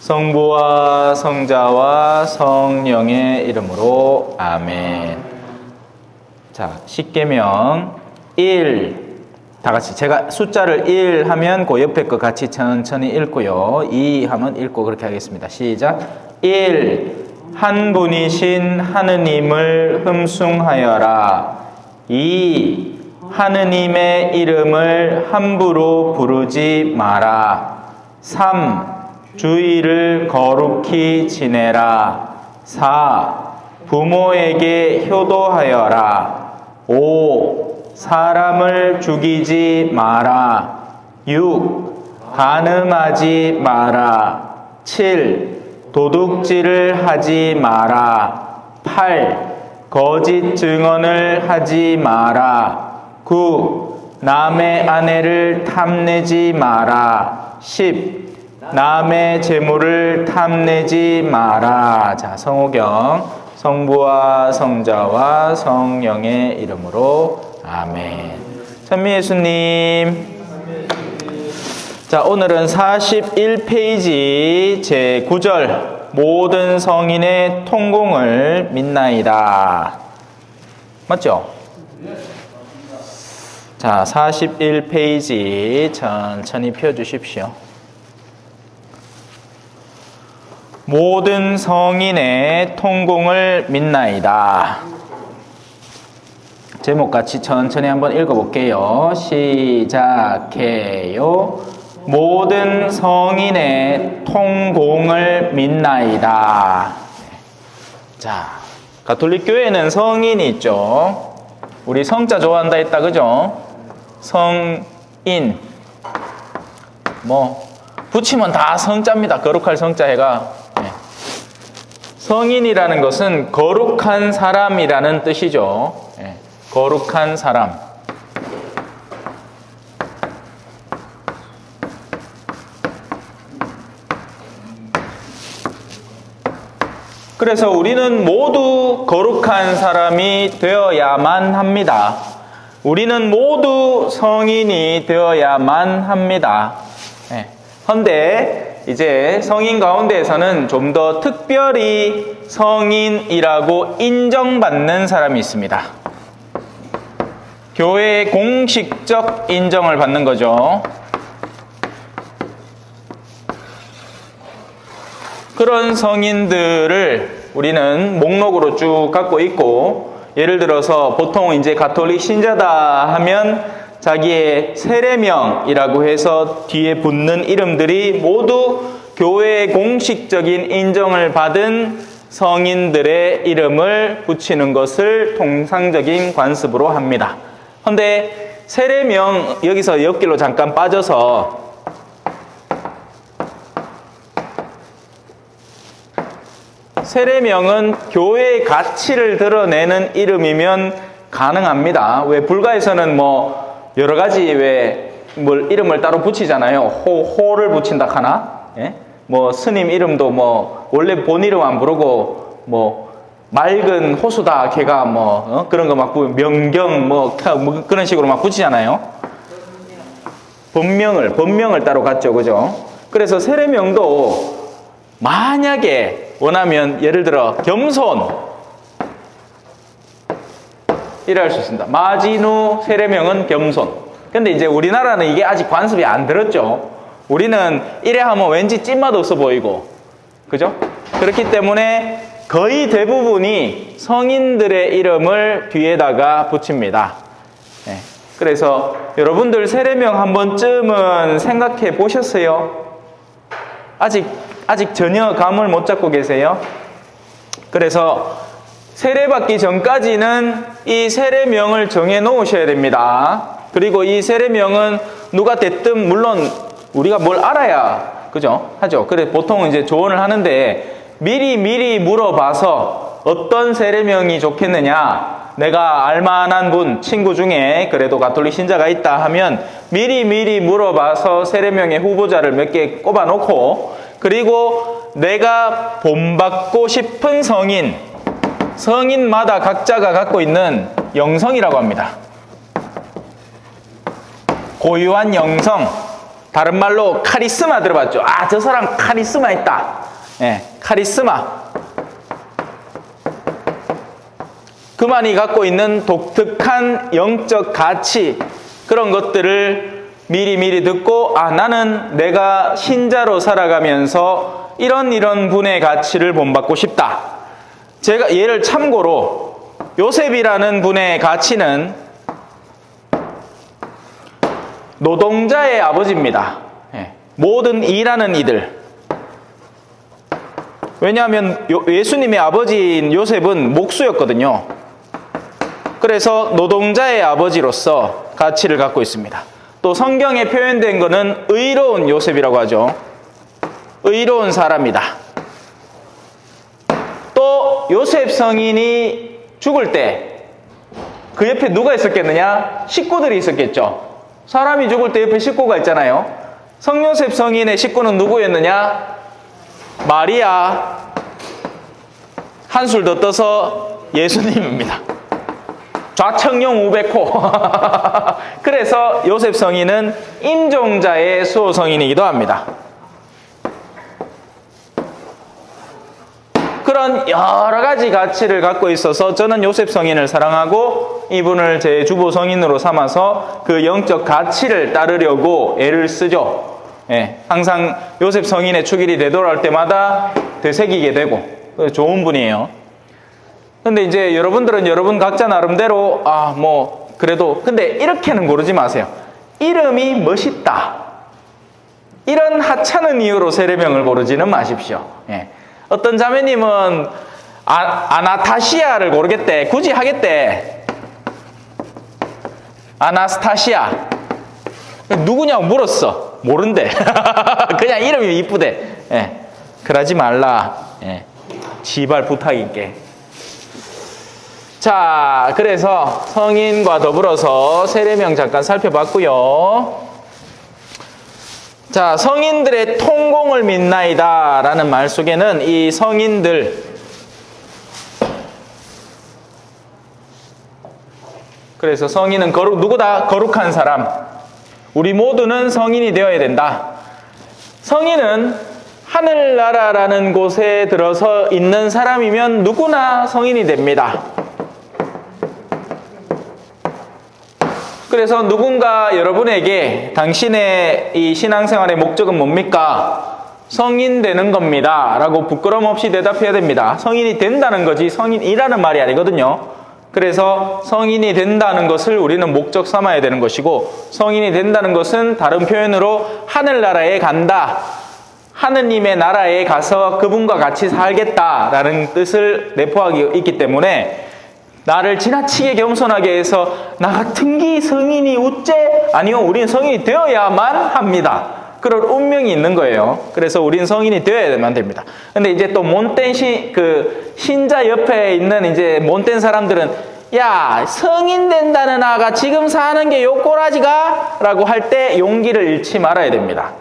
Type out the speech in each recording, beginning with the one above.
성부와 성자와 성령의 이름으로 아멘. 자, 십계명 1. 다 같이 제가 숫자를 1 하면 그 옆에 거 같이 천천히 읽고요. 2 하면 읽고 그렇게 하겠습니다. 시작. 1. 한 분이신 하느님을 흠숭하여라. 2. 하느님의 이름을 함부로 부르지 마라. 3. 주의를 거룩히 지내라. 4. 부모에게 효도하여라. 5. 사람을 죽이지 마라. 6. 간음하지 마라. 7. 도둑질을 하지 마라. 8. 거짓 증언을 하지 마라. 9. 남의 아내를 탐내지 마라. 10. 남의 재물을 탐내지 마라. 자, 성호경. 성부와 성자와 성령의 이름으로 아멘. 찬미 예수님. 자, 오늘은 41페이지 제9절 모든 성인의 통공을 믿나이다. 맞죠? 자, 41페이지 천천히 펴주십시오. 모든 성인의 통공을 믿나이다. 제목 같이 천천히 한번 읽어볼게요. 시작해요. 모든 성인의 통공을 믿나이다. 자, 가톨릭 교회는 성인이 있죠. 우리 성자 좋아한다 했다, 그죠? 성인. 붙이면 다 성자입니다. 거룩할 성자 해가. 성인이라는 것은 거룩한 사람이라는 뜻이죠. 거룩한 사람. 그래서 우리는 모두 거룩한 사람이 되어야만 합니다. 우리는 모두 성인이 되어야만 합니다. 헌데 이제 성인 가운데에서는 좀 더 특별히 성인이라고 인정받는 사람이 있습니다. 교회의 공식적 인정을 받는 거죠. 그런 성인들을 우리는 목록으로 쭉 갖고 있고, 예를 들어서 보통 이제 가톨릭 신자다 하면 자기의 세례명이라고 해서 뒤에 붙는 이름들이 모두 교회의 공식적인 인정을 받은 성인들의 이름을 붙이는 것을 통상적인 관습으로 합니다. 그런데 세례명, 여기서 옆길로 잠깐 빠져서 세례명은 교회의 가치를 드러내는 이름이면 가능합니다. 왜 불가에서는 여러 가지 이름을 따로 붙이잖아요. 호를 붙인다 하나? 스님 이름도 원래 본 이름 안 부르고 맑은 호수다 걔가 그런 거 막 명경 그런 식으로 막 붙이잖아요. 본명을 따로 갖죠, 그죠? 그래서 세례명도 만약에 원하면 예를 들어 겸손 이래 할 수 있습니다. 마진우 세례명은 겸손. 근데 이제 우리나라는 이게 아직 관습이 안 들었죠. 우리는 이래 하면 왠지 찐맛 없어 보이고, 그죠? 그렇기 때문에 거의 대부분이 성인들의 이름을 뒤에다가 붙입니다. 그래서 여러분들 세례명 한 번쯤은 생각해 보셨어요? 아직 전혀 감을 못 잡고 계세요? 그래서 세례받기 전까지는 이 세례명을 정해 놓으셔야 됩니다. 그리고 이 세례명은 누가 됐든 물론 우리가 뭘 알아야 그죠? 하죠. 그래 보통 이제 조언을 하는데 미리 물어봐서 어떤 세례명이 좋겠느냐, 내가 알만한 분, 친구 중에 그래도 가톨릭 신자가 있다 하면 미리 물어봐서 세례명의 후보자를 몇 개 꼽아 놓고, 그리고 내가 본받고 싶은 성인마다 각자가 갖고 있는 영성이라고 합니다. 고유한 영성, 다른 말로 카리스마 들어봤죠? 아, 저 사람 카리스마 있다. 예, 카리스마. 그만이 갖고 있는 독특한 영적 가치, 그런 것들을 미리 듣고, 아, 나는 내가 신자로 살아가면서 이런 분의 가치를 본받고 싶다. 제가 얘를 참고로 요셉이라는 분의 가치는 노동자의 아버지입니다. 모든 일하는 이들. 왜냐하면 예수님의 아버지인 요셉은 목수였거든요. 그래서 노동자의 아버지로서 가치를 갖고 있습니다. 또 성경에 표현된 것은 의로운 요셉이라고 하죠. 의로운 사람이다. 또 요셉 성인이 죽을 때 그 옆에 누가 있었겠느냐? 식구들이 있었겠죠. 사람이 죽을 때 옆에 식구가 있잖아요. 성요셉 성인의 식구는 누구였느냐? 마리아, 한술 더 떠서 예수님입니다. 좌청룡 우백호. 그래서 요셉 성인은 임종자의 수호 성인이기도 합니다. 그런 여러 가지 가치를 갖고 있어서 저는 요셉 성인을 사랑하고 이분을 제 주보 성인으로 삼아서 그 영적 가치를 따르려고 애를 쓰죠. 예, 항상 요셉 성인의 축일이 되돌아올 때마다 되새기게 되고 좋은 분이에요. 근데 이제 여러분들은 여러분 각자 나름대로 그래도 근데 이렇게는 고르지 마세요. 이름이 멋있다. 이런 하찮은 이유로 세례명을 고르지는 마십시오. 예. 어떤 자매님은 아나타시아를 고르겠대. 굳이 하겠대. 아나스타시아. 누구냐고 물었어. 모른대. 그냥 이름이 이쁘대. 예. 그러지 말라. 예. 지발 부탁일게. 자, 그래서 성인과 더불어서 세례명 잠깐 살펴봤고요. 자, 성인들의 통공을 믿나이다 라는 말 속에는 이 성인들, 그래서 성인은 누구다? 거룩한 사람. 우리 모두는 성인이 되어야 된다. 성인은 하늘나라라는 곳에 들어서 있는 사람이면 누구나 성인이 됩니다. 그래서 누군가 여러분에게 당신의 이 신앙생활의 목적은 뭡니까? 성인 되는 겁니다 라고 부끄럼 없이 대답해야 됩니다. 성인이 된다는 거지 성인이라는 말이 아니거든요. 그래서 성인이 된다는 것을 우리는 목적 삼아야 되는 것이고, 성인이 된다는 것은 다른 표현으로 하늘나라에 간다, 하느님의 나라에 가서 그분과 같이 살겠다라는 뜻을 내포하기 있기 때문에 나를 지나치게 겸손하게 해서 나 같은 기 성인이 어째? 아니요, 우린 성인이 되어야만 합니다. 그런 운명이 있는 거예요. 그래서 우린 성인이 되어야만 됩니다. 근데 이제 또 못된 신자 옆에 있는 이제 못된 사람들은 야, 성인 된다는 아가 지금 사는 게 요꼬라지가? 라고 할 때 용기를 잃지 말아야 됩니다.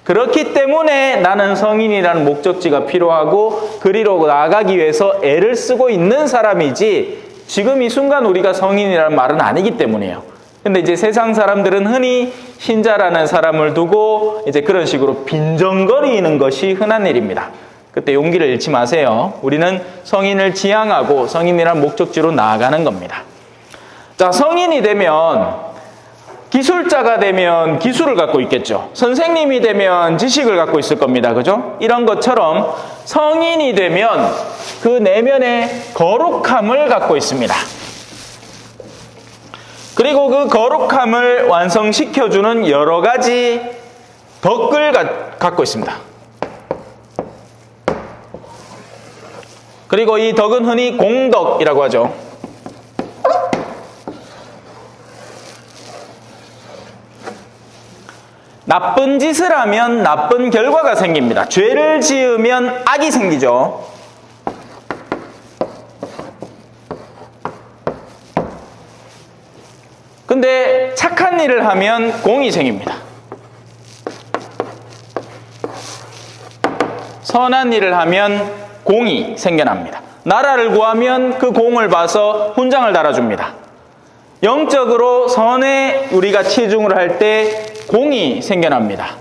그렇기 때문에 나는 성인이라는 목적지가 필요하고 그리로 나아가기 위해서 애를 쓰고 있는 사람이지, 지금 이 순간 우리가 성인이라는 말은 아니기 때문이에요. 근데 이제 세상 사람들은 흔히 신자라는 사람을 두고 이제 그런 식으로 빈정거리는 것이 흔한 일입니다. 그때 용기를 잃지 마세요. 우리는 성인을 지향하고 성인이라는 목적지로 나아가는 겁니다. 자, 성인이 되면, 기술자가 되면 기술을 갖고 있겠죠. 선생님이 되면 지식을 갖고 있을 겁니다. 그죠? 이런 것처럼 성인이 되면 그 내면의 거룩함을 갖고 있습니다. 그리고 그 거룩함을 완성시켜주는 여러 가지 덕을 갖고 있습니다. 그리고 이 덕은 흔히 공덕이라고 하죠. 나쁜 짓을 하면 나쁜 결과가 생깁니다. 죄를 지으면 악이 생기죠. 근데 착한 일을 하면 공이 생깁니다. 선한 일을 하면 공이 생겨납니다. 나라를 구하면 그 공을 봐서 훈장을 달아줍니다. 영적으로 선에 우리가 치중을 할 때 공이 생겨납니다.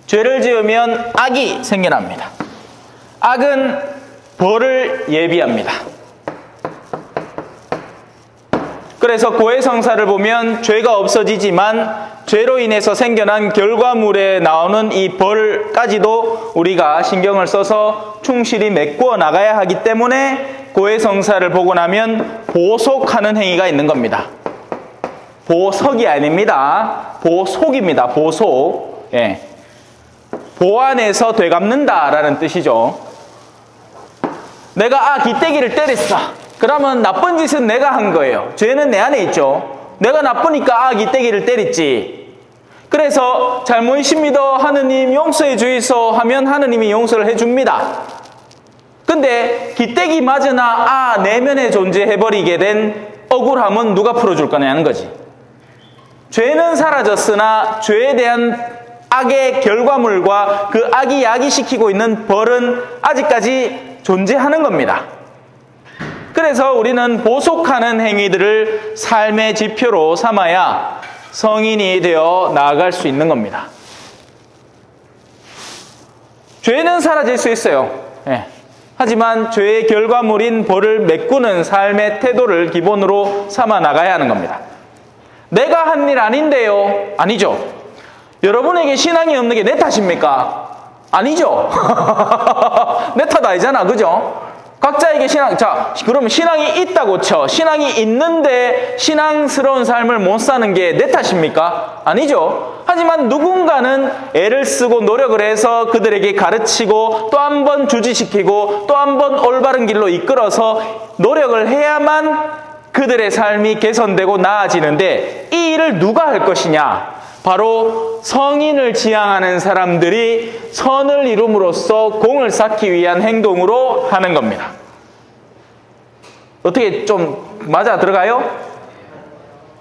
죄를 지으면 악이 생겨납니다. 악은 벌을 예비합니다. 그래서 고해성사를 보면 죄가 없어지지만 죄로 인해서 생겨난 결과물에 나오는 이 벌까지도 우리가 신경을 써서 충실히 메꾸어 나가야 하기 때문에 고해성사를 보고 나면 보속하는 행위가 있는 겁니다. 보석이 아닙니다. 보속입니다. 보속. 예. 보완해서 되갚는다라는 뜻이죠. 내가 기떼기를 때렸어. 그러면 나쁜 짓은 내가 한 거예요. 죄는 내 안에 있죠. 내가 나쁘니까 기떼기를 때렸지. 그래서 잘못이십니다. 하느님 용서해 주이소 하면 하느님이 용서를 해줍니다. 근데 기떼기 맞으나 내면에 존재해버리게 된 억울함은 누가 풀어줄 거냐는 거지. 죄는 사라졌으나 죄에 대한 악의 결과물과 그 악이 야기시키고 있는 벌은 아직까지 존재하는 겁니다. 그래서 우리는 보속하는 행위들을 삶의 지표로 삼아야 성인이 되어 나아갈 수 있는 겁니다. 죄는 사라질 수 있어요. 예. 하지만 죄의 결과물인 벌을 메꾸는 삶의 태도를 기본으로 삼아 나가야 하는 겁니다. 내가 한 일 아닌데요. 아니죠. 여러분에게 신앙이 없는 게 내 탓입니까? 아니죠. 내 탓 아니잖아. 그죠? 각자에게 그러면 신앙이 있다고 쳐. 신앙이 있는데 신앙스러운 삶을 못 사는 게 내 탓입니까? 아니죠. 하지만 누군가는 애를 쓰고 노력을 해서 그들에게 가르치고 또 한 번 주지시키고 또 한 번 올바른 길로 이끌어서 노력을 해야만 그들의 삶이 개선되고 나아지는데 이 일을 누가 할 것이냐? 바로 성인을 지향하는 사람들이 선을 이룸으로써 공을 쌓기 위한 행동으로 하는 겁니다. 어떻게 좀 맞아 들어가요?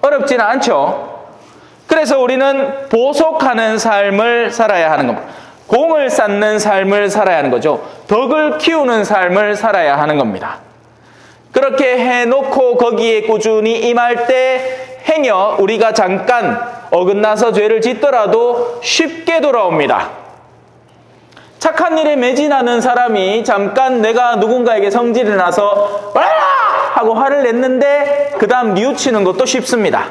어렵지는 않죠. 그래서 우리는 보속하는 삶을 살아야 하는 겁니다. 공을 쌓는 삶을 살아야 하는 거죠. 덕을 키우는 삶을 살아야 하는 겁니다. 그렇게 해놓고 거기에 꾸준히 임할 때 행여 우리가 잠깐 어긋나서 죄를 짓더라도 쉽게 돌아옵니다. 착한 일에 매진하는 사람이 잠깐 내가 누군가에게 성질이 나서 와라! 하고 화를 냈는데 그 다음 뉘우치는 것도 쉽습니다.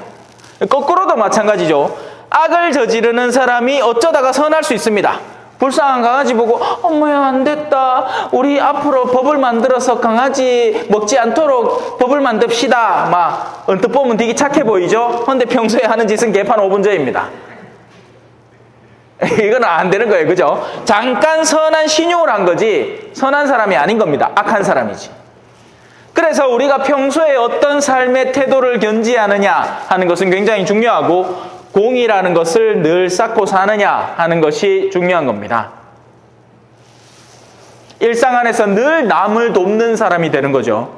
거꾸로도 마찬가지죠. 악을 저지르는 사람이 어쩌다가 선할 수 있습니다. 불쌍한 강아지 보고 어머야 안 됐다. 우리 앞으로 법을 만들어서 강아지 먹지 않도록 법을 만듭시다. 막 언뜻 보면 되게 착해 보이죠? 그런데 평소에 하는 짓은 개판 5분 전입니다. 이건 안 되는 거예요. 그죠? 잠깐 선한 신용을 한 거지 선한 사람이 아닌 겁니다. 악한 사람이지. 그래서 우리가 평소에 어떤 삶의 태도를 견지하느냐 하는 것은 굉장히 중요하고 공이라는 것을 늘 쌓고 사느냐 하는 것이 중요한 겁니다. 일상 안에서 늘 남을 돕는 사람이 되는 거죠.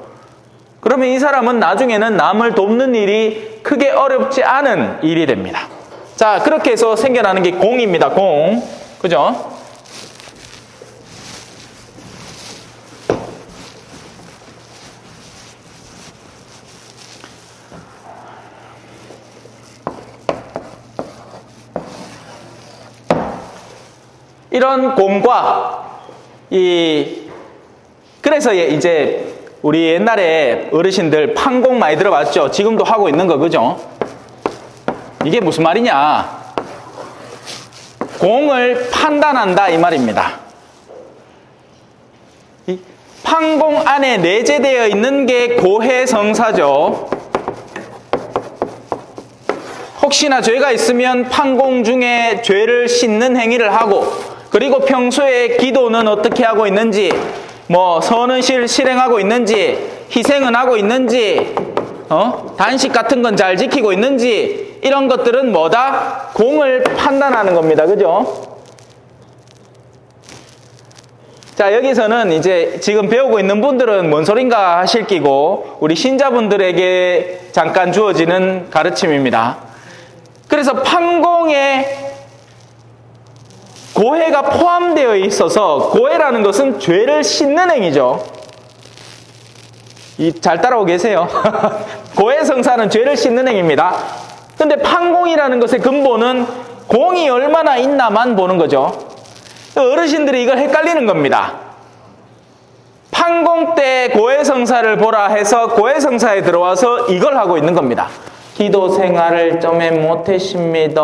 그러면 이 사람은 나중에는 남을 돕는 일이 크게 어렵지 않은 일이 됩니다. 자, 그렇게 해서 생겨나는 게 공입니다. 공. 그죠? 이런 공과 그래서 이제 우리 옛날에 어르신들 판공 많이 들어봤죠? 지금도 하고 있는 거 그죠? 이게 무슨 말이냐? 공을 판단한다 이 말입니다. 이 판공 안에 내재되어 있는 게 고해성사죠. 혹시나 죄가 있으면 판공 중에 죄를 씻는 행위를 하고 그리고 평소에 기도는 어떻게 하고 있는지 선은 실행하고 있는지 희생은 하고 있는지 단식 같은 건 잘 지키고 있는지 이런 것들은 뭐다? 공을 판단하는 겁니다. 그죠? 자, 여기서는 이제 지금 배우고 있는 분들은 뭔 소린가 하실 끼고 우리 신자분들에게 잠깐 주어지는 가르침입니다. 그래서 판공에 고해가 포함되어 있어서 고해라는 것은 죄를 씻는 행위죠. 잘 따라오고 계세요? 고해성사는 죄를 씻는 행위입니다. 근데 판공이라는 것의 근본은 공이 얼마나 있나만 보는 거죠. 어르신들이 이걸 헷갈리는 겁니다. 판공 때 고해성사를 보라 해서 고해성사에 들어와서 이걸 하고 있는 겁니다. 기도 생활을 좀에 못했습니다.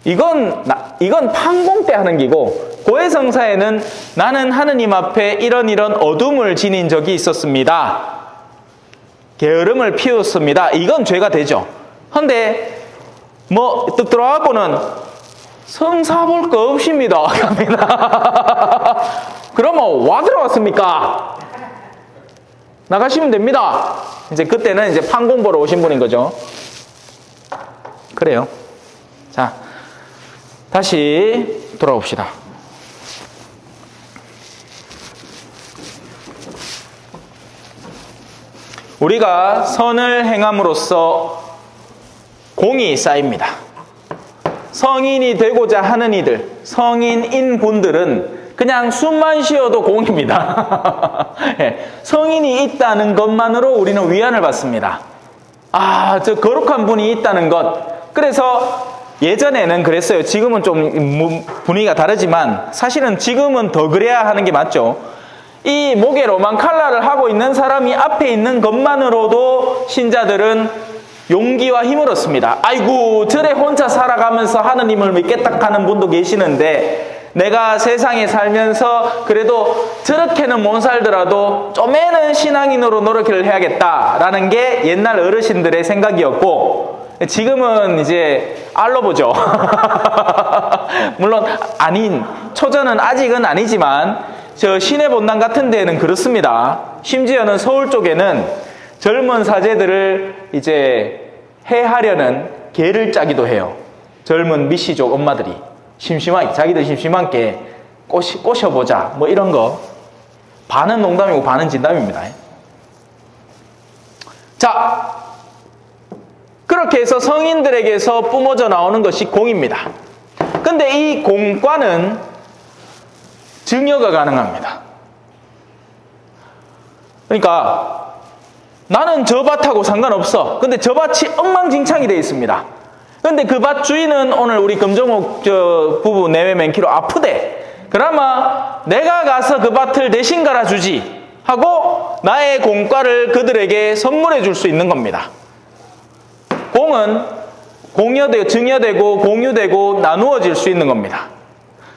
이건 판공 때 하는 기고, 고해성사에는 나는 하느님 앞에 이런 어둠을 지닌 적이 있었습니다. 게으름을 피웠습니다. 이건 죄가 되죠. 근데 뚝 들어와갖고는 성사 볼 거 없습니다. 그러면 와 들어왔습니까? 나가시면 됩니다. 이제 그때는 이제 판공 보러 오신 분인 거죠. 그래요. 자, 다시 돌아옵시다. 우리가 선을 행함으로써 공이 쌓입니다. 성인이 되고자 하는 이들, 성인인 분들은 그냥 숨만 쉬어도 공입니다. 성인이 있다는 것만으로 우리는 위안을 받습니다. 아, 저 거룩한 분이 있다는 것. 그래서 예전에는 그랬어요. 지금은 좀 분위기가 다르지만 사실은 지금은 더 그래야 하는 게 맞죠. 이 목에 로망칼라를 하고 있는 사람이 앞에 있는 것만으로도 신자들은 용기와 힘을 얻습니다. 아이고, 절에 혼자 살아가면서 하느님을 믿겠다 하는 분도 계시는데 내가 세상에 살면서 그래도 저렇게는 못 살더라도 좀에는 신앙인으로 노력을 해야겠다라는 게 옛날 어르신들의 생각이었고, 지금은 이제 알로보죠. 물론 초전은 아직은 아니지만 저 시내본당 같은 데는 그렇습니다. 심지어는 서울 쪽에는 젊은 사제들을 이제 해하려는 계를 짜기도 해요. 젊은 미시족 엄마들이 자기들 심심하게 꼬셔보자 뭐 이런 거. 반은 농담이고 반은 진담입니다. 자, 그렇게 해서 성인들에게서 뿜어져 나오는 것이 공입니다. 근데 이 공과는 증여가 가능합니다. 그러니까 나는 저 밭하고 상관없어. 근데 저 밭이 엉망진창이 되어 있습니다. 근데 그 밭 주인은 오늘 우리 금정옥 부부 내외 맨키로 아프대. 그나마 내가 가서 그 밭을 대신 갈아주지 하고 나의 공과를 그들에게 선물해 줄 수 있는 겁니다. 공은 증여되고 공유되고 나누어질 수 있는 겁니다.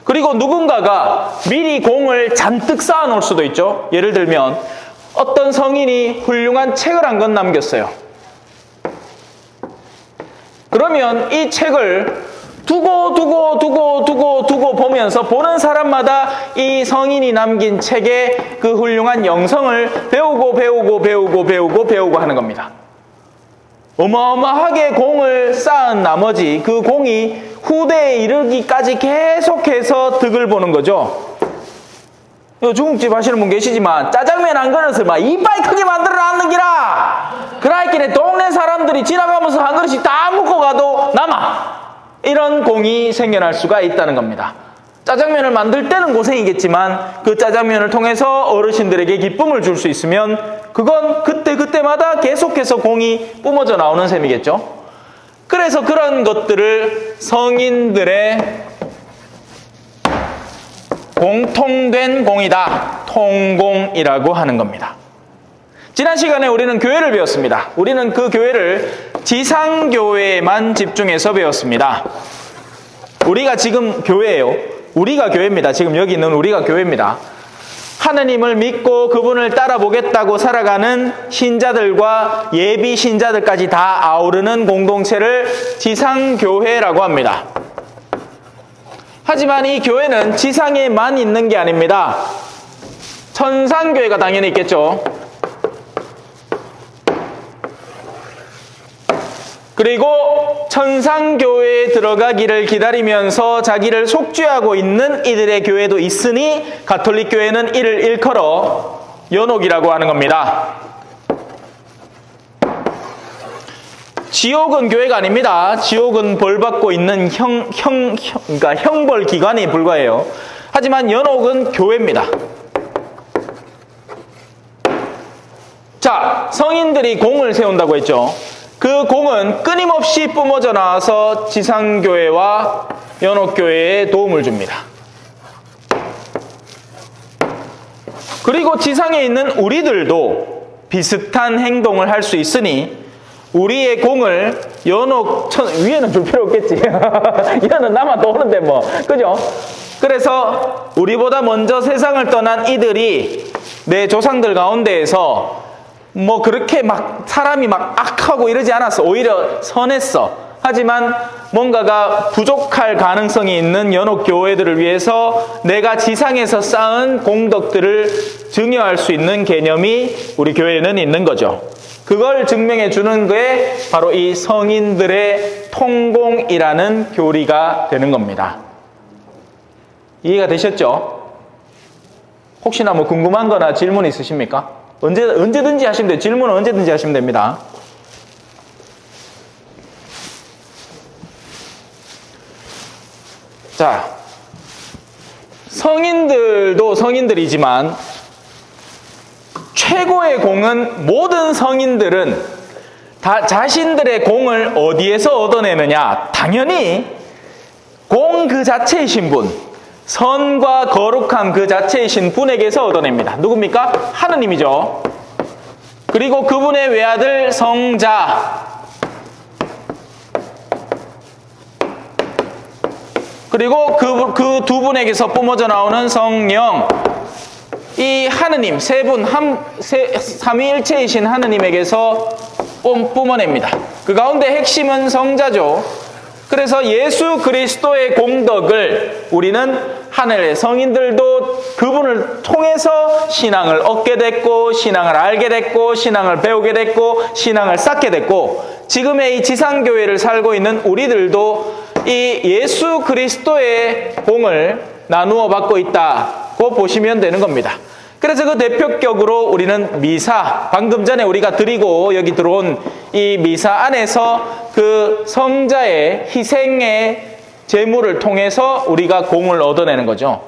그리고 누군가가 미리 공을 잔뜩 쌓아 놓을 수도 있죠. 예를 들면 어떤 성인이 훌륭한 책을 한 권 남겼어요. 그러면 이 책을 두고 보면서 보는 사람마다 이 성인이 남긴 책의 그 훌륭한 영성을 배우고 하는 겁니다. 어마어마하게 공을 쌓은 나머지 그 공이 후대에 이르기까지 계속해서 득을 보는 거죠. 중국집 하시는 분 계시지만 짜장면 한 그릇을 막 이빨 크게 만들어 놨는 기라. 그라이길에 동네 사람들이 지나가면서 한 그릇씩 다 먹고 가도 남아. 이런 공이 생겨날 수가 있다는 겁니다. 짜장면을 만들 때는 고생이겠지만 그 짜장면을 통해서 어르신들에게 기쁨을 줄 수 있으면 그건 그때마다 계속해서 공이 뿜어져 나오는 셈이겠죠. 그래서 그런 것들을 성인들의 공통된 공이다, 통공이라고 하는 겁니다. 지난 시간에 우리는 교회를 배웠습니다. 우리는 그 교회를 지상교회에만 집중해서 배웠습니다. 우리가 지금 교회예요. 우리가 교회입니다. 지금 여기 있는 우리가 교회입니다. 하느님을 믿고 그분을 따라보겠다고 살아가는 신자들과 예비 신자들까지 다 아우르는 공동체를 지상교회라고 합니다. 하지만 이 교회는 지상에만 있는 게 아닙니다. 천상교회가 당연히 있겠죠. 그리고 천상교회에 들어가기를 기다리면서 자기를 속죄하고 있는 이들의 교회도 있으니 가톨릭 교회는 이를 일컬어 연옥이라고 하는 겁니다. 지옥은 교회가 아닙니다. 지옥은 벌받고 있는 그러니까 형벌 기관에 불과해요. 하지만 연옥은 교회입니다. 자, 성인들이 공을 세운다고 했죠. 그 공은 끊임없이 뿜어져 나와서 지상교회와 연옥교회에 도움을 줍니다. 그리고 지상에 있는 우리들도 비슷한 행동을 할 수 있으니 우리의 공을 위에는 줄 필요 없겠지. 이거는 나만 도는데 뭐. 그죠? 그래서 우리보다 먼저 세상을 떠난 이들이 내 조상들 가운데에서 뭐 그렇게 막 사람이 막 악하고 이러지 않았어. 오히려 선했어. 하지만 뭔가가 부족할 가능성이 있는 연옥 교회들을 위해서 내가 지상에서 쌓은 공덕들을 증여할 수 있는 개념이 우리 교회에는 있는 거죠. 그걸 증명해 주는 게 바로 이 성인들의 통공이라는 교리가 되는 겁니다. 이해가 되셨죠? 혹시나 뭐 궁금한 거나 질문 있으십니까? 언제든지 하시면 돼요. 질문은 언제든지 하시면 됩니다. 자, 성인들도 성인들이지만 최고의 공은 모든 성인들은 다 자신들의 공을 어디에서 얻어내느냐? 당연히 공 그 자체이신 분, 선과 거룩함 그 자체이신 분에게서 얻어냅니다. 누굽니까? 하느님이죠. 그리고 그분의 외아들 성자, 그리고 그 두 분에게서 뿜어져 나오는 성령, 이 하느님 세 분, 삼위일체이신 하느님에게서 뿜어냅니다. 그 가운데 핵심은 성자죠. 그래서 예수 그리스도의 공덕을 우리는 하늘의 성인들도 그분을 통해서 신앙을 얻게 됐고, 신앙을 알게 됐고, 신앙을 배우게 됐고, 신앙을 쌓게 됐고, 지금의 이 지상교회를 살고 있는 우리들도 이 예수 그리스도의 공을 나누어 받고 있다고 보시면 되는 겁니다. 그래서 그 대표격으로 우리는 미사, 방금 전에 우리가 드리고 여기 들어온 이 미사 안에서 그 성자의 희생의 제물을 통해서 우리가 공을 얻어내는 거죠.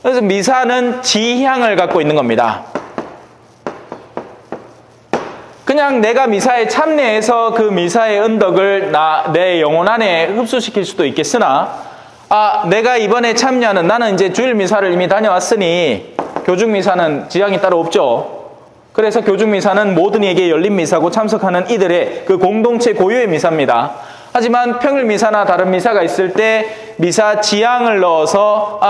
그래서 미사는 지향을 갖고 있는 겁니다. 그냥 내가 미사에 참여해서 그 미사의 은덕을 내 영혼 안에 흡수시킬 수도 있겠으나, 내가 이번에 참여하는, 나는 이제 주일 미사를 이미 다녀왔으니 교중 미사는 지향이 따로 없죠. 그래서 교중 미사는 모든 이에게 열린 미사고 참석하는 이들의 그 공동체 고유의 미사입니다. 하지만 평일 미사나 다른 미사가 있을 때 미사 지향을 넣어서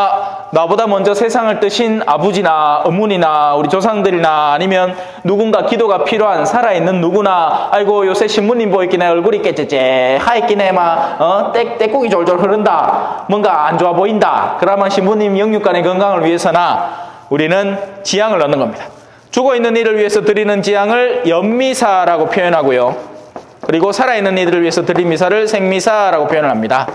나보다 먼저 세상을 뜨신 아버지나 어머니나 우리 조상들이나 아니면 누군가 기도가 필요한 살아있는 누구나, 아이고 요새 신부님 보이기네, 얼굴이 깨째째 하얗기네, 막 떼국이 졸졸 흐른다, 뭔가 안 좋아 보인다. 그러면 신부님 영육간의 건강을 위해서나 우리는 지향을 넣는 겁니다. 죽어있는 이를 위해서 드리는 지향을 연미사라고 표현하고요. 그리고 살아있는 이들을 위해서 드린 미사를 생미사라고 표현을 합니다.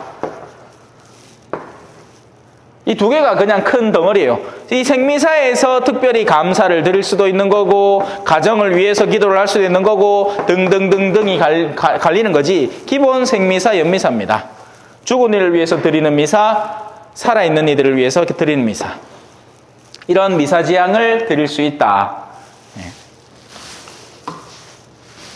이 두 개가 그냥 큰 덩어리예요. 이 생미사에서 특별히 감사를 드릴 수도 있는 거고, 가정을 위해서 기도를 할 수도 있는 거고, 등등등등이 갈리는 거지. 기본 생미사, 연미사입니다. 죽은 이를 위해서 드리는 미사, 살아있는 이들을 위해서 드리는 미사. 이런 미사지향을 드릴 수 있다.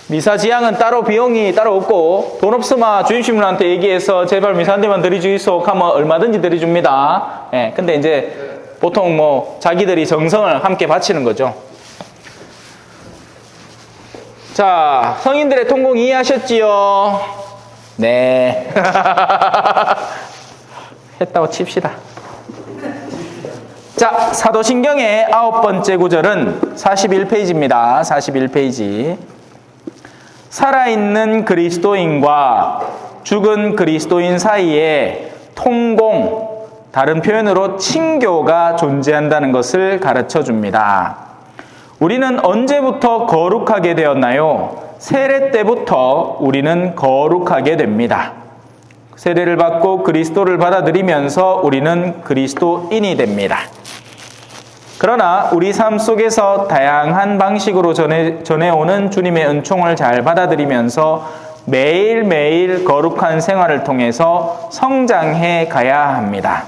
미사지향은 따로 비용이 따로 없고, 돈 없으면 주임신부한테 얘기해서 제발 미사 한 대만 드려주이소 하면 얼마든지 드려줍니다. 근데 이제 보통 뭐 자기들이 정성을 함께 바치는 거죠. 자, 성인들의 통공 이해하셨지요? 네. 했다고 칩시다. 자, 사도신경의 9번째 구절은 41페이지입니다. 41페이지. 살아있는 그리스도인과 죽은 그리스도인 사이에 통공, 다른 표현으로 친교가 존재한다는 것을 가르쳐 줍니다. 우리는 언제부터 거룩하게 되었나요? 세례 때부터 우리는 거룩하게 됩니다. 세례를 받고 그리스도를 받아들이면서 우리는 그리스도인이 됩니다. 그러나 우리 삶 속에서 다양한 방식으로 전해오는 주님의 은총을 잘 받아들이면서 매일매일 거룩한 생활을 통해서 성장해 가야 합니다.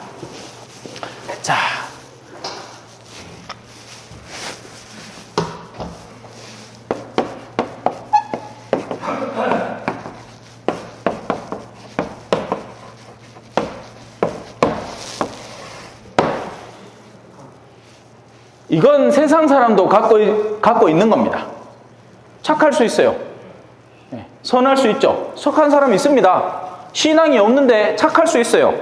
자, 이건 세상 사람도 갖고 있는 겁니다. 착할 수 있어요. 선할 수 있죠. 선한 사람이 있습니다. 신앙이 없는데 착할 수 있어요.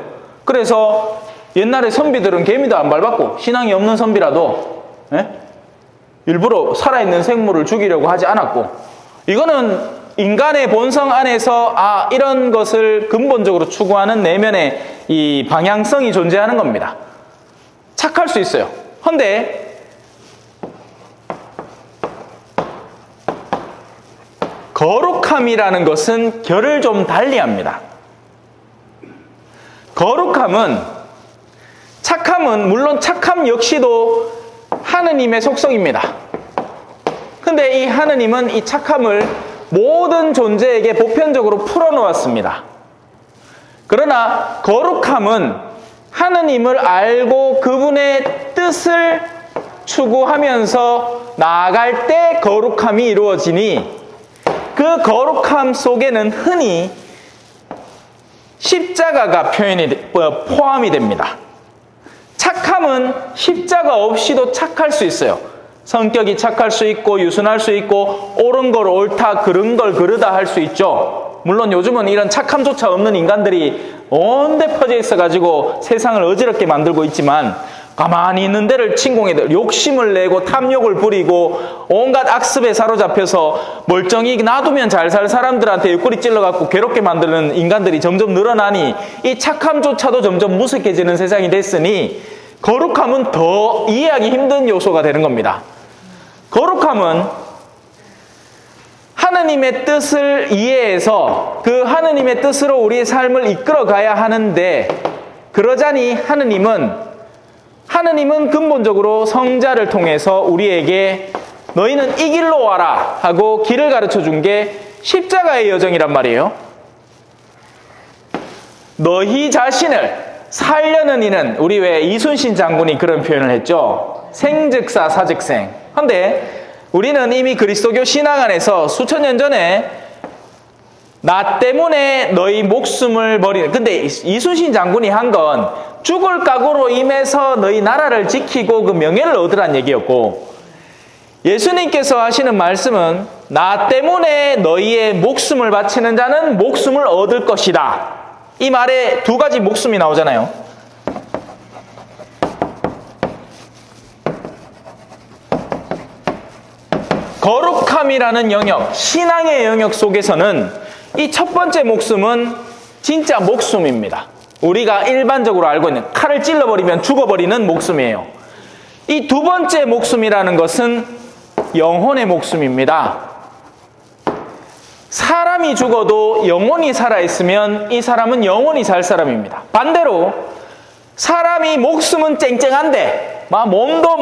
그래서 옛날에 선비들은 개미도 안 밟았고 신앙이 없는 선비라도 일부러 살아있는 생물을 죽이려고 하지 않았고, 이거는 인간의 본성 안에서 이런 것을 근본적으로 추구하는 내면의 이 방향성이 존재하는 겁니다. 착할 수 있어요. 근데 거룩함이라는 것은 결을 좀 달리합니다. 착함은 물론 착함 역시도 하느님의 속성입니다. 근데 이 하느님은 이 착함을 모든 존재에게 보편적으로 풀어놓았습니다. 그러나 거룩함은 하느님을 알고 그분의 뜻을 추구하면서 나아갈 때 거룩함이 이루어지니, 그 거룩함 속에는 흔히 십자가가 포함이 됩니다. 착함은 십자가 없이도 착할 수 있어요. 성격이 착할 수 있고 유순할 수 있고 옳은 걸 옳다, 그른 걸 그르다 할 수 있죠. 물론 요즘은 이런 착함조차 없는 인간들이 온데 퍼져 있어가지고 세상을 어지럽게 만들고 있지만, 가만히 있는 데를 침공해 욕심을 내고 탐욕을 부리고 온갖 악습에 사로잡혀서 멀쩡히 놔두면 잘 살 사람들한테 옆구리 찔러갖고 괴롭게 만드는 인간들이 점점 늘어나니 이 착함조차도 점점 무색해지는 세상이 됐으니 거룩함은 더 이해하기 힘든 요소가 되는 겁니다. 거룩함은 하느님의 뜻을 이해해서 그 하느님의 뜻으로 우리의 삶을 이끌어 가야 하는데, 그러자니 하느님은 근본적으로 성자를 통해서 우리에게 너희는 이 길로 와라 하고 길을 가르쳐 준 게 십자가의 여정이란 말이에요. 너희 자신을 살려는 이는, 우리 왜 이순신 장군이 그런 표현을 했죠. 생즉사 사즉생. 그런데 우리는 이미 그리스도교 신앙 안에서 수천 년 전에 나 때문에 너희 목숨을 버리는, 근데 이순신 장군이 한 건 죽을 각오로 임해서 너희 나라를 지키고 그 명예를 얻으란 얘기였고, 예수님께서 하시는 말씀은 나 때문에 너희의 목숨을 바치는 자는 목숨을 얻을 것이다. 이 말에 두 가지 목숨이 나오잖아요. 거룩함이라는 영역, 신앙의 영역 속에서는 이 첫 번째 목숨은 진짜 목숨입니다. 우리가 일반적으로 알고 있는 칼을 찔러버리면 죽어버리는 목숨이에요. 이 두 번째 목숨이라는 것은 영혼의 목숨입니다. 사람이 죽어도 영혼이 살아있으면 이 사람은 영원히 살 사람입니다. 반대로 사람이 목숨은 쨍쨍한데 몸도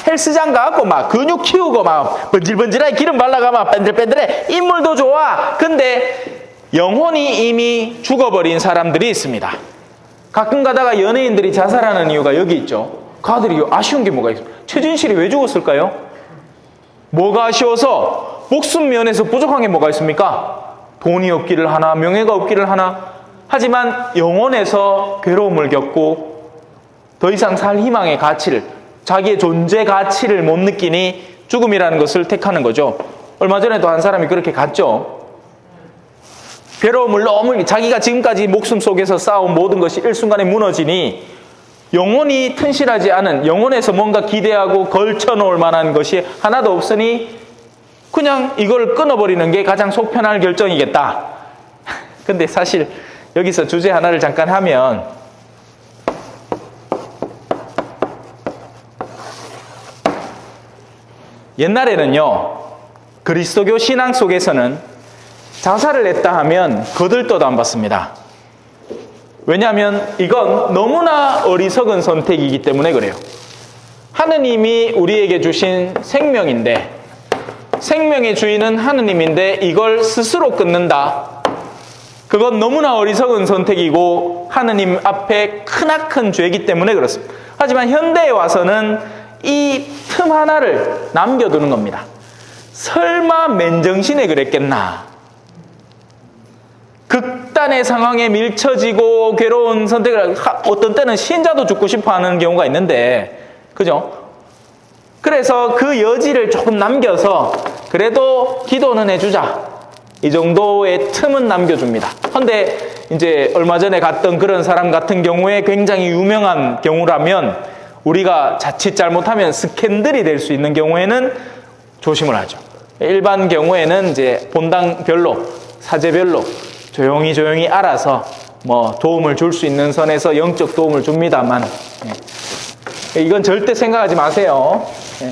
헬스장 가고 근육 키우고 번질번질하게 기름 발라가 뺀들뺀들해, 인물도 좋아. 근데 영혼이 이미 죽어버린 사람들이 있습니다. 가끔 가다가 연예인들이 자살하는 이유가 여기 있죠. 가들이 아쉬운 게 뭐가 있어요? 최진실이 왜 죽었을까요? 뭐가 아쉬워서? 목숨 면에서 부족한 게 뭐가 있습니까? 돈이 없기를 하나, 명예가 없기를 하나. 하지만 영혼에서 괴로움을 겪고 더 이상 살 희망의 가치를, 자기의 존재 가치를 못 느끼니 죽음이라는 것을 택하는 거죠. 얼마 전에도 한 사람이 그렇게 갔죠. 괴로움을 너무, 자기가 지금까지 목숨 속에서 쌓아온 모든 것이 일순간에 무너지니 영혼이 튼실하지 않은, 영혼에서 뭔가 기대하고 걸쳐놓을 만한 것이 하나도 없으니 그냥 이걸 끊어버리는 게 가장 속 편할 결정이겠다. 근데 사실 여기서 주제 하나를 잠깐 하면, 옛날에는요, 그리스도교 신앙 속에서는 자살을 했다 하면 거들떠도 안 받습니다. 왜냐하면 이건 너무나 어리석은 선택이기 때문에 그래요. 하느님이 우리에게 주신 생명인데, 생명의 주인은 하느님인데 이걸 스스로 끊는다. 그건 너무나 어리석은 선택이고 하느님 앞에 크나큰 죄이기 때문에 그렇습니다. 하지만 현대에 와서는 이 틈 하나를 남겨두는 겁니다. 설마 맨정신에 그랬겠나? 극단의 상황에 밀쳐지고 괴로운 선택을 어떤 때는 신자도 죽고 싶어 하는 경우가 있는데, 그죠? 그래서 그 여지를 조금 남겨서 그래도 기도는 해주자, 이 정도의 틈은 남겨줍니다. 근데 이제 얼마 전에 갔던 그런 사람 같은 경우에 굉장히 유명한 경우라면 우리가 자칫 잘못하면 스캔들이 될 수 있는 경우에는 조심을 하죠. 일반 경우에는 이제 본당별로, 사제별로 조용히 알아서 뭐 도움을 줄 수 있는 선에서 영적 도움을 줍니다만, 이건 절대 생각하지 마세요.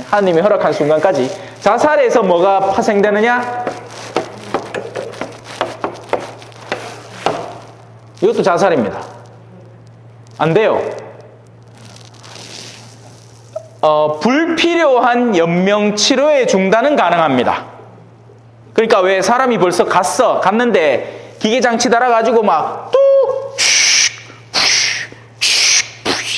하나님이 허락한 순간까지. 자살에서 뭐가 파생되느냐? 이것도 자살입니다. 안 돼요. 불필요한 연명치료의 중단은 가능합니다. 그러니까 왜 사람이 벌써 갔는데 기계장치 달아가지고 막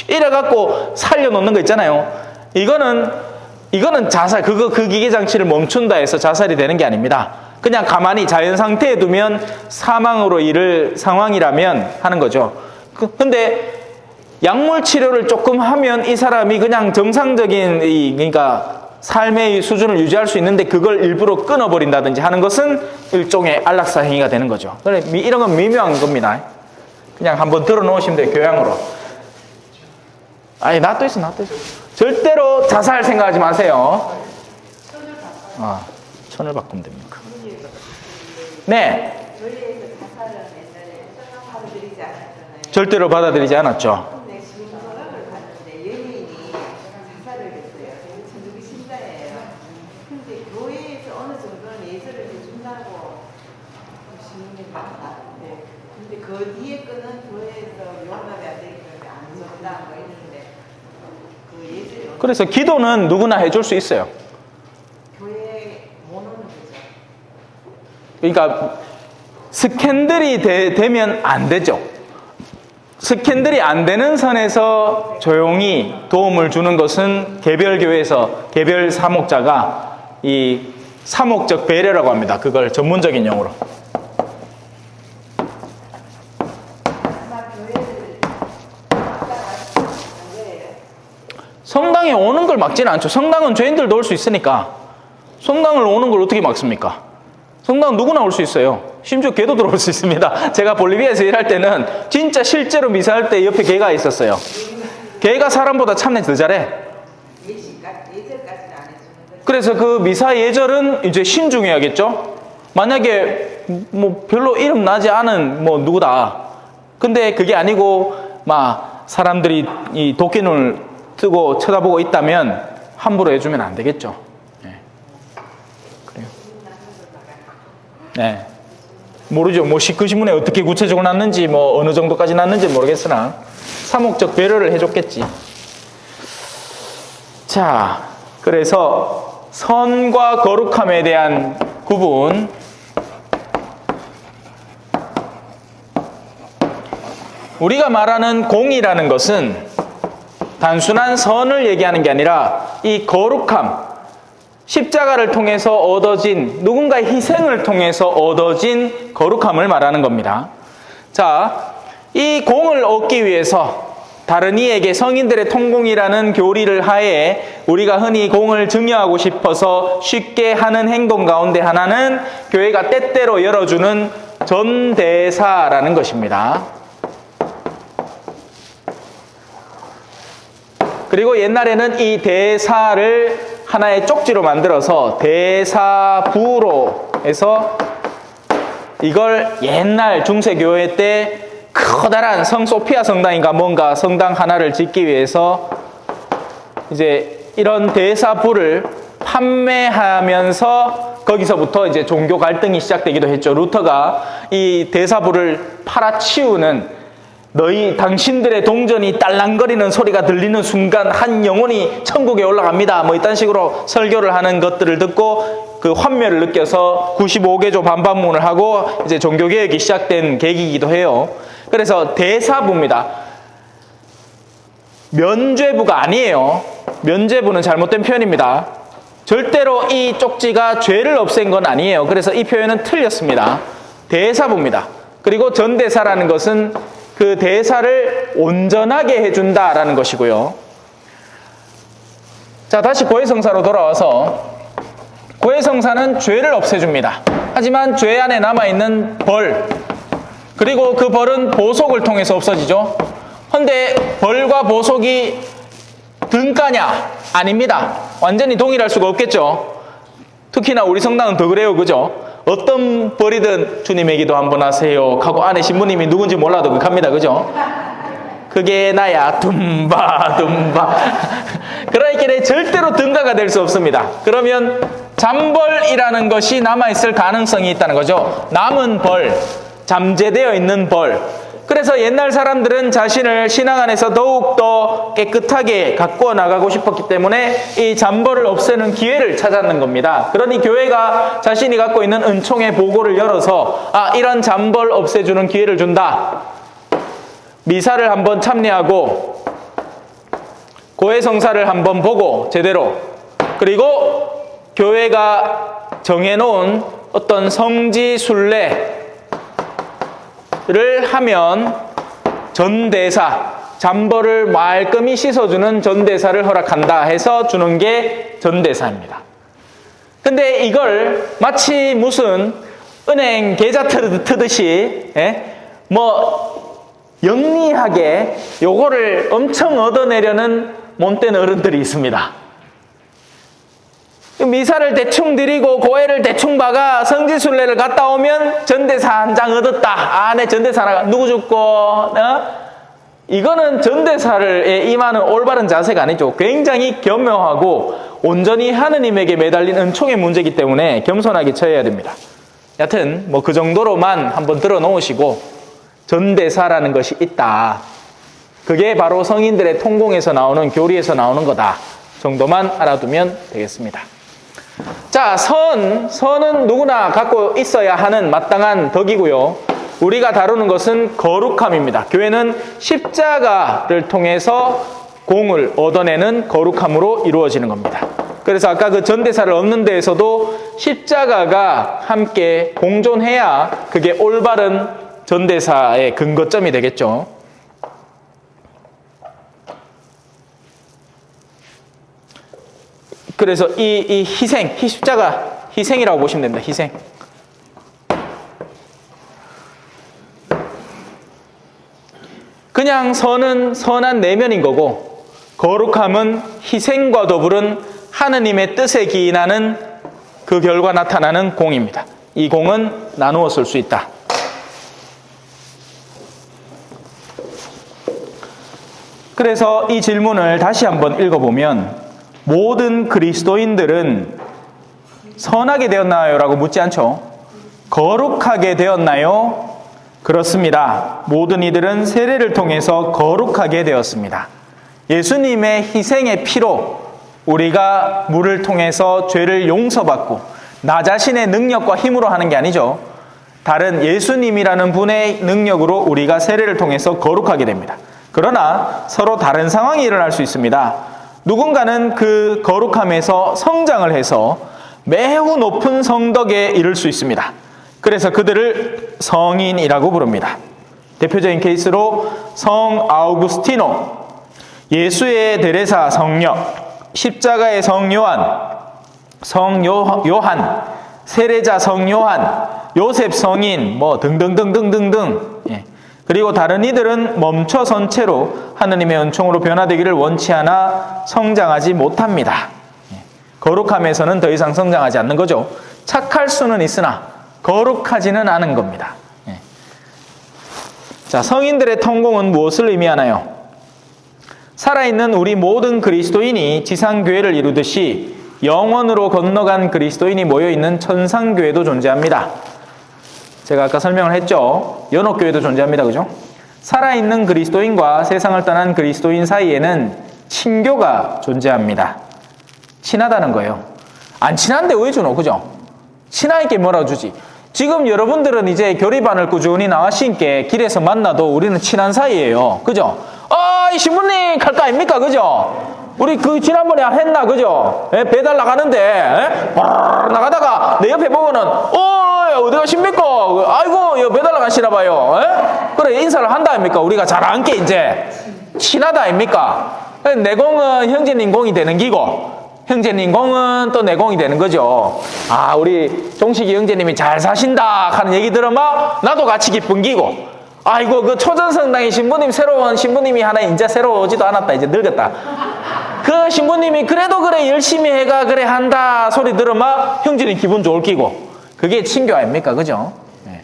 이래갖고 살려놓는 거 있잖아요. 이거는 자살, 그 기계장치를 멈춘다 해서 자살이 되는 게 아닙니다. 그냥 가만히 자연 상태에 두면 사망으로 이를 상황이라면 하는 거죠. 근데 약물 치료를 조금 하면 이 사람이 그냥 정상적인 그러니까 삶의 수준을 유지할 수 있는데 그걸 일부러 끊어버린다든지 하는 것은 일종의 안락사 행위가 되는 거죠. 그래, 이런 건 미묘한 겁니다. 그냥 한번 들어놓으시면 돼요, 교양으로. 아니, 놔둬 있어. 절대로 자살 생각하지 마세요. 천을 바꾸면 됩니까? 네. 절대로 받아들이지 않았죠. 그래서 기도는 누구나 해줄 수 있어요. 그러니까 스캔들이 되면 안 되죠. 스캔들이 안 되는 선에서 조용히 도움을 주는 것은 개별교회에서 개별 사목자가 이 사목적 배려라고 합니다. 그걸 전문적인 용어로. 성당에 오는 걸 막지는 않죠. 성당은 죄인들도 올 수 있으니까. 성당을 오는 걸 어떻게 막습니까? 성당은 누구나 올 수 있어요. 심지어 개도 들어올 수 있습니다. 제가 볼리비아에서 일할 때는 진짜 실제로 미사할 때 옆에 개가 있었어요. 개가 사람보다 참내 더 잘해. 그래서 그 미사 예절은 이제 신중해야겠죠. 만약에 뭐 별로 이름 나지 않은 뭐 누구다. 근데 그게 아니고 막 사람들이 이 도끼눈을 뜨고 쳐다보고 있다면 함부로 해주면 안 되겠죠. 네. 그래요. 네. 모르죠. 뭐 그 신문에 어떻게 구체적으로 났는지 뭐 어느 정도까지 났는지 모르겠으나 사목적 배려를 해줬겠지. 자, 그래서 선과 거룩함에 대한 구분. 우리가 말하는 공이라는 것은 단순한 선을 얘기하는 게 아니라 이 거룩함, 십자가를 통해서 얻어진, 누군가의 희생을 통해서 얻어진 거룩함을 말하는 겁니다. 자, 이 공을 얻기 위해서 다른 이에게 성인들의 통공이라는 교리를 하에 우리가 흔히 공을 증여하고 싶어서 쉽게 하는 행동 가운데 하나는 교회가 때때로 열어주는 전대사라는 것입니다. 그리고 옛날에는 이 대사를 하나의 쪽지로 만들어서 대사부로 해서 이걸 옛날 중세교회 때 커다란 성 소피아 성당인가 뭔가 성당 하나를 짓기 위해서 이제 이런 대사부를 판매하면서 거기서부터 이제 종교 갈등이 시작되기도 했죠. 루터가 이 대사부를 팔아치우는 당신들의 동전이 딸랑거리는 소리가 들리는 순간 한 영혼이 천국에 올라갑니다. 뭐 이딴 식으로 설교를 하는 것들을 듣고 그 환멸을 느껴서 95개조 반반문을 하고 이제 종교개혁이 시작된 계기이기도 해요. 그래서 대사부입니다. 면죄부가 아니에요. 면죄부는 잘못된 표현입니다. 절대로 이 쪽지가 죄를 없앤 건 아니에요. 그래서 이 표현은 틀렸습니다. 대사부입니다. 그리고 전대사라는 것은 그 대사를 온전하게 해준다라는 것이고요. 자, 다시 고해성사로 돌아와서 고해성사는 죄를 없애줍니다. 하지만 죄 안에 남아있는 벌, 그리고 그 벌은 보속을 통해서 없어지죠. 근데 벌과 보속이 등가냐? 아닙니다. 완전히 동일할 수가 없겠죠. 특히나 우리 성당은 더 그래요. 그죠? 어떤 벌이든 주님의 기도 한번 하세요 하고 안에 신부님이 누군지 몰라도 갑니다. 그죠? 그게 나야 둠바 그러니까 절대로 등가가 될 수 없습니다. 그러면 잠벌이라는 것이 남아있을 가능성이 있다는 거죠. 남은 벌, 잠재되어 있는 벌. 그래서 옛날 사람들은 자신을 신앙 안에서 더욱더 깨끗하게 가꾸어 나가고 싶었기 때문에 이 잠벌을 없애는 기회를 찾았는 겁니다. 그러니 교회가 자신이 갖고 있는 은총의 보고를 열어서 이런 잠벌 없애주는 기회를 준다. 미사를 한번 참여하고 고해성사를 한번 보고 제대로, 그리고 교회가 정해놓은 어떤 성지순례 를 하면 전대사, 잠벌을 말끔히 씻어주는 전대사를 허락한다 해서 주는 게 전대사입니다. 근데 이걸 마치 무슨 은행 계좌 트듯이 영리하게 요거를 엄청 얻어내려는 못된 어른들이 있습니다. 미사를 대충 드리고 고해를 대충 박아 성지순례를 갔다 오면 전대사 한 장 얻었다. 내 전대사 하나 누구 죽고 이거는 전대사를 임하는 올바른 자세가 아니죠. 굉장히 겸허하고 온전히 하느님에게 매달린 은총의 문제이기 때문에 겸손하게 처해야 됩니다. 여튼 그 정도로만 한번 들어놓으시고 전대사라는 것이 있다. 그게 바로 성인들의 통공에서 나오는 교리에서 나오는 거다 정도만 알아두면 되겠습니다. 자, 선은 누구나 갖고 있어야 하는 마땅한 덕이고요. 우리가 다루는 것은 거룩함입니다. 교회는 십자가를 통해서 공을 얻어내는 거룩함으로 이루어지는 겁니다. 그래서 아까 그 전대사를 얻는 데에서도 십자가가 함께 공존해야 그게 올바른 전대사의 근거점이 되겠죠. 그래서 이 희생, 십자가 희생이라고 보시면 됩니다. 희생. 그냥 선은 선한 내면인 거고, 거룩함은 희생과 더불은 하느님의 뜻에 기인하는 그 결과 나타나는 공입니다. 이 공은 나누어 쓸 수 있다. 그래서 이 질문을 다시 한번 읽어보면, 모든 그리스도인들은 선하게 되었나요? 라고 묻지 않죠. 거룩하게 되었나요? 그렇습니다. 모든 이들은 세례를 통해서 거룩하게 되었습니다. 예수님의 희생의 피로 우리가 물을 통해서 죄를 용서받고 나 자신의 능력과 힘으로 하는 게 아니죠. 다른 예수님이라는 분의 능력으로 우리가 세례를 통해서 거룩하게 됩니다. 그러나 서로 다른 상황이 일어날 수 있습니다. 누군가는 그 거룩함에서 성장을 해서 매우 높은 성덕에 이를 수 있습니다. 그래서 그들을 성인이라고 부릅니다. 대표적인 케이스로 성 아우구스티노, 예수의 데레사 성녀, 십자가의 성 요한, 성 요한, 세례자 성 요한, 요셉 성인, 등등등등등등. 그리고 다른 이들은 멈춰선 채로 하느님의 은총으로 변화되기를 원치 않아 성장하지 못합니다. 거룩함에서는 더 이상 성장하지 않는 거죠. 착할 수는 있으나 거룩하지는 않은 겁니다. 자, 성인들의 통공은 무엇을 의미하나요? 살아있는 우리 모든 그리스도인이 지상교회를 이루듯이 영원으로 건너간 그리스도인이 모여있는 천상교회도 존재합니다. 제가 아까 설명을 했죠. 연옥교회도 존재합니다. 그죠? 살아있는 그리스도인과 세상을 떠난 그리스도인 사이에는 친교가 존재합니다. 친하다는 거예요. 안 친한데 왜 주노? 그죠? 친하니까 뭐라고 주지? 지금 여러분들은 이제 교리반을 꾸준히 나와신께 길에서 만나도 우리는 친한 사이예요. 그죠? 이 신부님 갈 거 아닙니까? 그죠? 우리 지난번에 했나? 그죠? 배달 나가는데, 나가다가 내 옆에 보면은, 어디 가십니까? 아이고, 배달 나간 하시나 봐요. 에? 그래, 인사를 한다 아닙니까? 우리가 잘 안게 이제 친하다 아닙니까? 내 공은 형제님 공이 되는 기고, 형제님 공은 또 내 공이 되는 거죠. 아, 우리 종식이 형제님이 잘 사신다 하는 얘기 들으면 나도 같이 기쁜 기고, 아이고, 그 초전성당의 신부님, 새로운 신부님이 하나 이제 새로 오지도 않았다. 이제 늙었다. 그 신부님이 그래도 그래 열심히 해가 그래 한다 소리 들으면 형제님 기분 좋을 끼고, 그게 친교 아닙니까? 그죠? 네.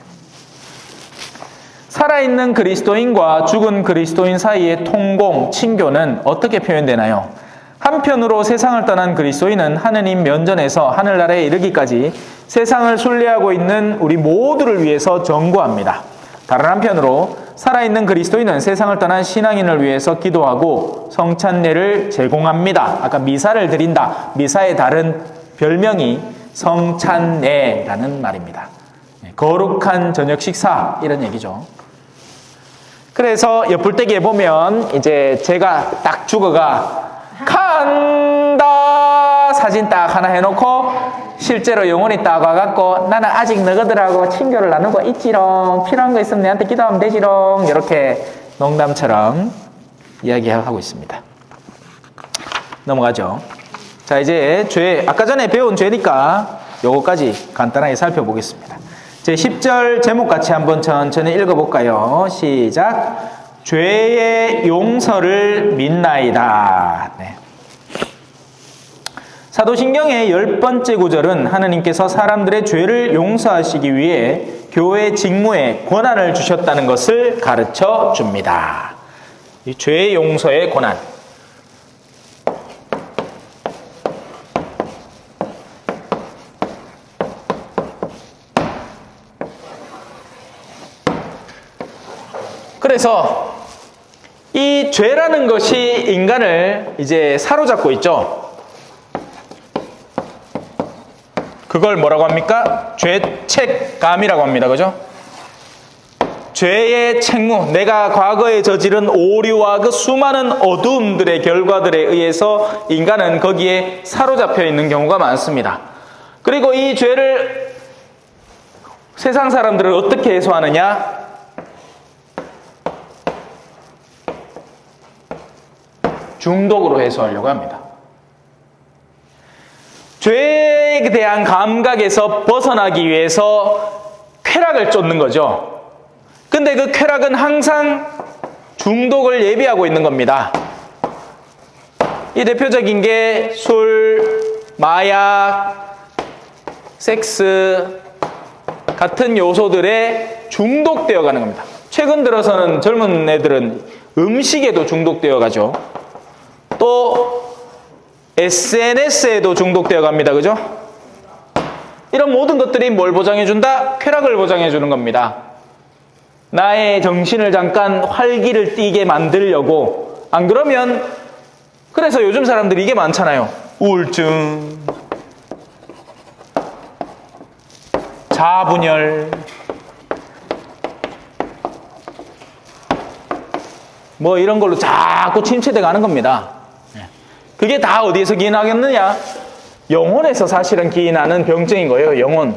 살아있는 그리스도인과 죽은 그리스도인 사이의 통공, 친교는 어떻게 표현되나요? 한편으로 세상을 떠난 그리스도인은 하느님 면전에서 하늘나라에 이르기까지 세상을 순례하고 있는 우리 모두를 위해서 전구합니다. 다른 한편으로 살아있는 그리스도인은 세상을 떠난 신앙인을 위해서 기도하고 성찬례를 제공합니다. 아까 미사를 드린다. 미사의 다른 별명이 성찬례라는 말입니다. 거룩한 저녁 식사 이런 얘기죠. 그래서 옆불떼기에 보면 이제 제가 딱 죽어가 간다 사진 딱 하나 해놓고 실제로 영혼이 딱 와갖고 나는 아직 너희들하고 친교를 나누고 있지롱, 필요한 거 있으면 내한테 기도하면 되지롱, 이렇게 농담처럼 이야기하고 있습니다. 넘어가죠. 자, 이제 죄, 아까 전에 배운 죄니까 요거까지 간단하게 살펴보겠습니다. 제 10절 제목 같이 한번 천천히 읽어볼까요? 시작. 죄의 용서를 믿나이다. 네. 사도신경의 10번째 구절은 하느님께서 사람들의 죄를 용서하시기 위해 교회 직무에 권한을 주셨다는 것을 가르쳐 줍니다. 이 죄의 용서의 권한. 그래서 이 죄라는 것이 인간을 이제 사로잡고 있죠. 그걸 뭐라고 합니까? 죄책감이라고 합니다. 그죠? 죄의 책무, 내가 과거에 저지른 오류와 그 수많은 어두움들의 결과들에 의해서 인간은 거기에 사로잡혀 있는 경우가 많습니다. 그리고 이 죄를 세상 사람들은 어떻게 해소하느냐? 중독으로 해소하려고 합니다. 죄에 대한 감각에서 벗어나기 위해서 쾌락을 쫓는 거죠. 근데 그 쾌락은 항상 중독을 예비하고 있는 겁니다. 이 대표적인 게 술, 마약, 섹스 같은 요소들에 중독되어 가는 겁니다. 최근 들어서는 젊은 애들은 음식에도 중독되어 가죠. 또 SNS에도 중독되어 갑니다. 그죠? 이런 모든 것들이 뭘 보장해준다? 쾌락을 보장해주는 겁니다. 나의 정신을 잠깐 활기를 띠게 만들려고. 안 그러면, 그래서 요즘 사람들이 이게 많잖아요. 우울증, 자아분열, 뭐 이런 걸로 자꾸 침체돼 가는 겁니다. 그게 다 어디에서 기인하겠느냐? 영혼에서 사실은 기인하는 병증인 거예요. 영혼.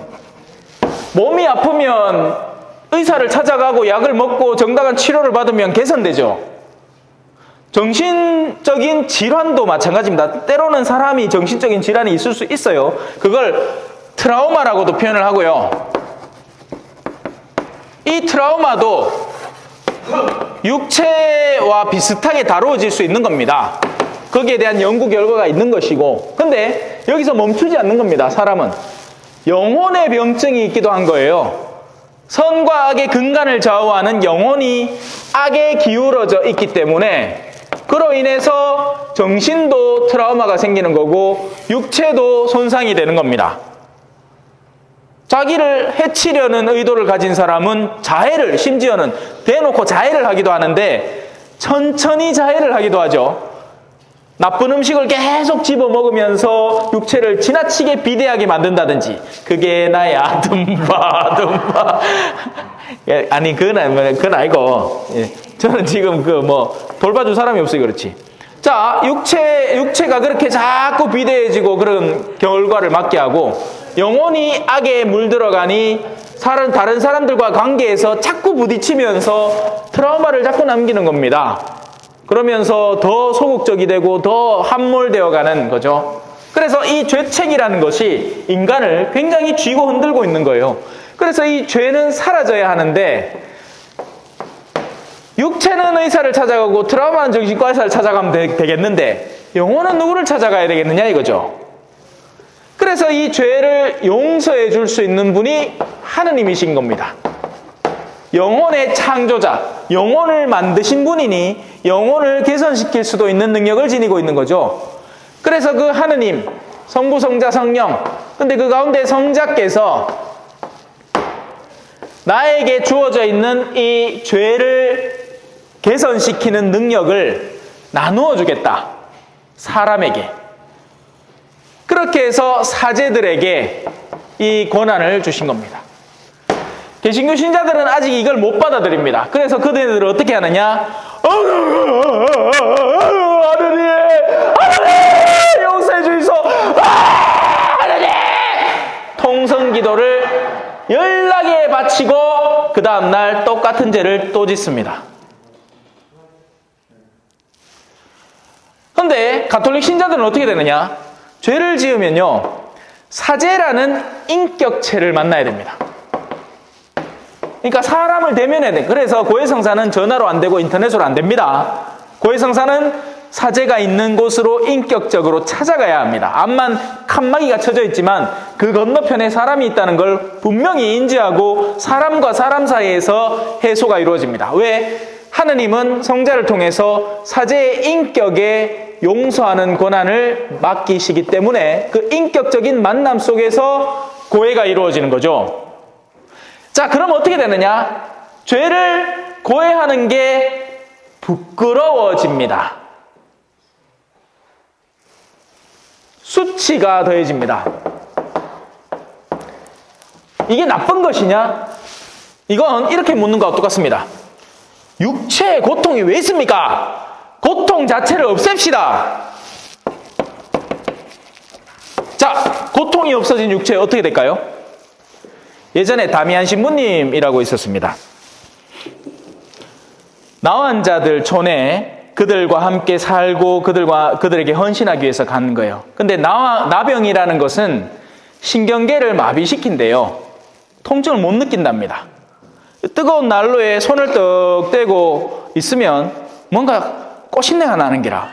몸이 아프면 의사를 찾아가고 약을 먹고 정당한 치료를 받으면 개선되죠. 정신적인 질환도 마찬가지입니다. 때로는 사람이 정신적인 질환이 있을 수 있어요. 그걸 트라우마라고도 표현을 하고요. 이 트라우마도 육체와 비슷하게 다루어질 수 있는 겁니다. 거기에 대한 연구 결과가 있는 것이고, 근데 여기서 멈추지 않는 겁니다. 사람은 영혼의 병증이 있기도 한 거예요. 선과 악의 근간을 좌우하는 영혼이 악에 기울어져 있기 때문에 그로 인해서 정신도 트라우마가 생기는 거고 육체도 손상이 되는 겁니다. 자기를 해치려는 의도를 가진 사람은 자해를, 심지어는 대놓고 자해를 하기도 하는데 천천히 자해를 하기도 하죠. 나쁜 음식을 계속 집어먹으면서 육체를 지나치게 비대하게 만든다든지. 그게 나야, dum바. 아니, 그건 아니고. 저는 지금 돌봐줄 사람이 없어요, 그렇지. 자, 육체가 그렇게 자꾸 비대해지고 그런 결과를 맞게 하고, 영혼이 악에 물들어가니 다른 사람들과 관계에서 자꾸 부딪히면서 트라우마를 자꾸 남기는 겁니다. 그러면서 더 소극적이 되고 더 함몰되어 가는 거죠. 그래서 이 죄책이라는 것이 인간을 굉장히 쥐고 흔들고 있는 거예요. 그래서 이 죄는 사라져야 하는데 육체는 의사를 찾아가고 트라우마는 정신과 의사를 찾아가면 되겠는데 영혼은 누구를 찾아가야 되겠느냐 이거죠. 그래서 이 죄를 용서해 줄 수 있는 분이 하느님이신 겁니다. 영혼의 창조자, 영혼을 만드신 분이니 영혼을 개선시킬 수도 있는 능력을 지니고 있는 거죠. 그래서 그 하느님, 성부, 성자, 성령, 근데 그 가운데 성자께서 나에게 주어져 있는 이 죄를 개선시키는 능력을 나누어 주겠다. 사람에게. 그렇게 해서 사제들에게 이 권한을 주신 겁니다. 개신교 신자들은 아직 이걸 못 받아들입니다. 그래서 그들은 어떻게 하느냐? 하느님! 하느님! 용서해 주이소! 하느님! 통성 기도를 연락에 바치고 그 다음날 똑같은 죄를 또 짓습니다. 그런데 가톨릭 신자들은 어떻게 되느냐? 죄를 지으면요, 사제라는 인격체를 만나야 됩니다. 그러니까 사람을 대면해야 돼. 그래서 고해성사는 전화로 안 되고 인터넷으로 안 됩니다. 고해성사는 사제가 있는 곳으로 인격적으로 찾아가야 합니다. 앞만 칸막이가 쳐져 있지만 그 건너편에 사람이 있다는 걸 분명히 인지하고 사람과 사람 사이에서 해소가 이루어집니다. 왜? 하느님은 성자를 통해서 사제의 인격에 용서하는 권한을 맡기시기 때문에 그 인격적인 만남 속에서 고해가 이루어지는 거죠. 자, 그럼 어떻게 되느냐? 죄를 고해하는 게 부끄러워집니다. 수치가 더해집니다. 이게 나쁜 것이냐? 이건 이렇게 묻는 거와 똑같습니다. 육체의 고통이 왜 있습니까? 고통 자체를 없앱시다. 자, 고통이 없어진 육체 어떻게 될까요? 예전에 다미안 신부님이라고 있었습니다. 나환자들 촌에 그들과 함께 살고 그들에게 헌신하기 위해서 가는 거예요. 근데 나병이라는 것은 신경계를 마비시킨대요. 통증을 못 느낀답니다. 뜨거운 난로에 손을 떡 떼고 있으면 뭔가 꽃신내가 나는 게라.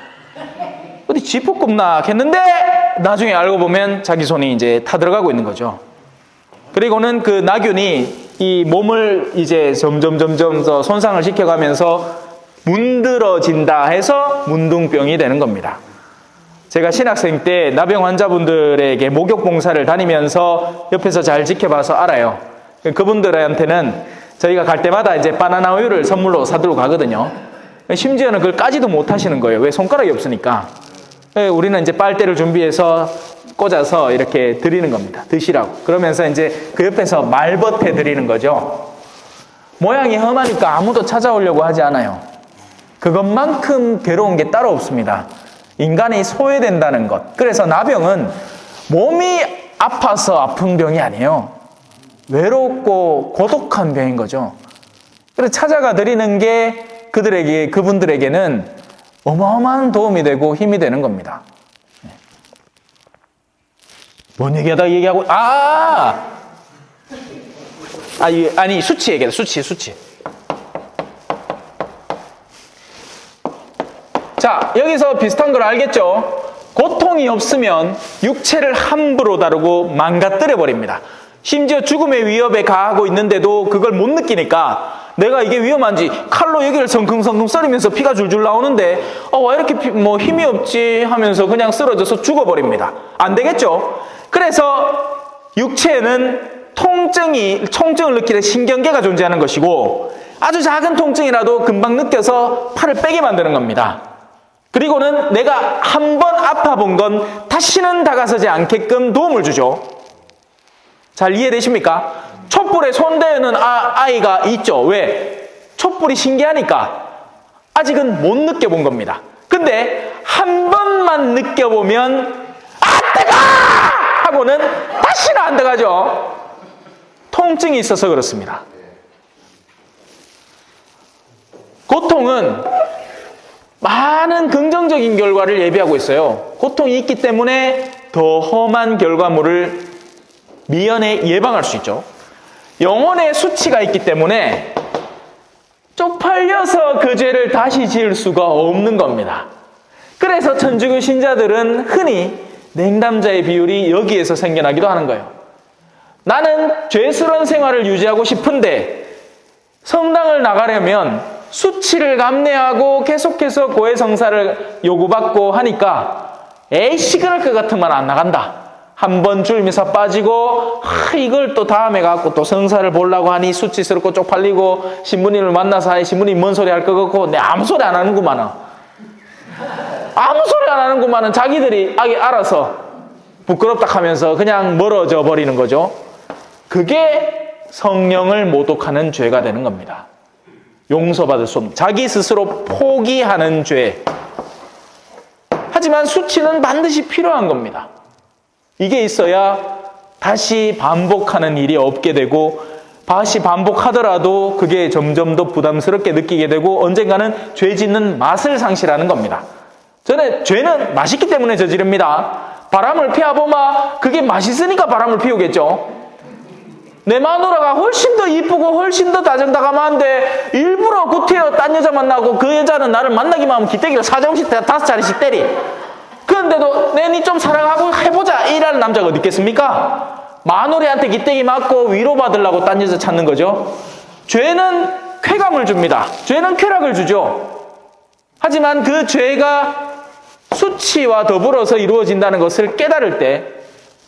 어디 지포급나 했는데 나중에 알고 보면 자기 손이 이제 타들어가고 있는 거죠. 그리고는 그 나균이 이 몸을 이제 점점 더 손상을 시켜가면서 문드러진다 해서 문둥병이 되는 겁니다. 제가 신학생 때 나병 환자분들에게 목욕 봉사를 다니면서 옆에서 잘 지켜봐서 알아요. 그분들한테는 저희가 갈 때마다 이제 바나나 우유를 선물로 사들고 가거든요. 심지어는 그걸 까지도 못 하시는 거예요. 왜? 손가락이 없으니까. 우리는 이제 빨대를 준비해서 꽂아서 이렇게 드리는 겁니다. 드시라고. 그러면서 이제 그 옆에서 말벗해 드리는 거죠. 모양이 험하니까 아무도 찾아오려고 하지 않아요. 그것만큼 괴로운 게 따로 없습니다. 인간이 소외된다는 것. 그래서 나병은 몸이 아파서 아픈 병이 아니에요. 외롭고 고독한 병인 거죠. 그래서 찾아가 드리는 게 그분들에게는 어마어마한 도움이 되고 힘이 되는 겁니다. 뭔 얘기하고, 아니, 수치 얘기다, 수치. 자, 여기서 비슷한 걸 알겠죠? 고통이 없으면 육체를 함부로 다루고 망가뜨려 버립니다. 심지어 죽음의 위협에 가하고 있는데도 그걸 못 느끼니까 내가 이게 위험한지 칼로 여기를 성큼성큼 썰으면서 피가 줄줄 나오는데 왜 이렇게 힘이 없지 하면서 그냥 쓰러져서 죽어버립니다. 안 되겠죠? 그래서 육체에는 통증을 느끼는 신경계가 존재하는 것이고 아주 작은 통증이라도 금방 느껴서 팔을 빼게 만드는 겁니다. 그리고는 내가 한 번 아파본 건 다시는 다가서지 않게끔 도움을 주죠. 잘 이해되십니까? 촛불에 손대는 아이가 있죠. 왜? 촛불이 신기하니까 아직은 못 느껴본 겁니다. 근데 한 번만 느껴보면 뜨거! 하고는 다시는 안 들어가죠. 통증이 있어서 그렇습니다. 고통은 많은 긍정적인 결과를 예비하고 있어요. 고통이 있기 때문에 더 험한 결과물을 미연에 예방할 수 있죠. 영혼의 수치가 있기 때문에 쪽팔려서 그 죄를 다시 지을 수가 없는 겁니다. 그래서 천주교 신자들은 흔히 냉담자의 비율이 여기에서 생겨나기도 하는 거예요. 나는 죄스러운 생활을 유지하고 싶은데 성당을 나가려면 수치를 감내하고 계속해서 고해성사를 요구받고 하니까 에이 시끄러울 것 같으면 안 나간다. 한 번 줄미사 빠지고 이걸 또 다음에 갖고 또 성사를 보려고 하니 수치스럽고 쪽팔리고 신부님을 만나서 신부님 뭔 소리 할 것 같고 내 아무 소리 안 하는구만은. 아무 소리 안 하는구만은 자기들이 알아서 부끄럽다 하면서 그냥 멀어져 버리는 거죠. 그게 성령을 모독하는 죄가 되는 겁니다. 용서받을 수 없는, 자기 스스로 포기하는 죄. 하지만 수치는 반드시 필요한 겁니다. 이게 있어야 다시 반복하는 일이 없게 되고 다시 반복하더라도 그게 점점 더 부담스럽게 느끼게 되고 언젠가는 죄 짓는 맛을 상실하는 겁니다. 저는 죄는 맛있기 때문에 저지릅니다. 바람을 피워보면 그게 맛있으니까 바람을 피우겠죠. 내 마누라가 훨씬 더 이쁘고 훨씬 더 다정다감한데 일부러 구태여 딴 여자 만나고 그 여자는 나를 만나기만 하면 기대기를 4점씩 5자리씩 때리. 그런데도 내 니 좀 사랑하고 해보자 이라는 남자가 어디 있겠습니까? 마누라한테 기대기 맞고 위로받으려고 딴 여자 찾는 거죠. 죄는 쾌감을 줍니다. 죄는 쾌락을 주죠. 하지만 그 죄가 수치와 더불어서 이루어진다는 것을 깨달을 때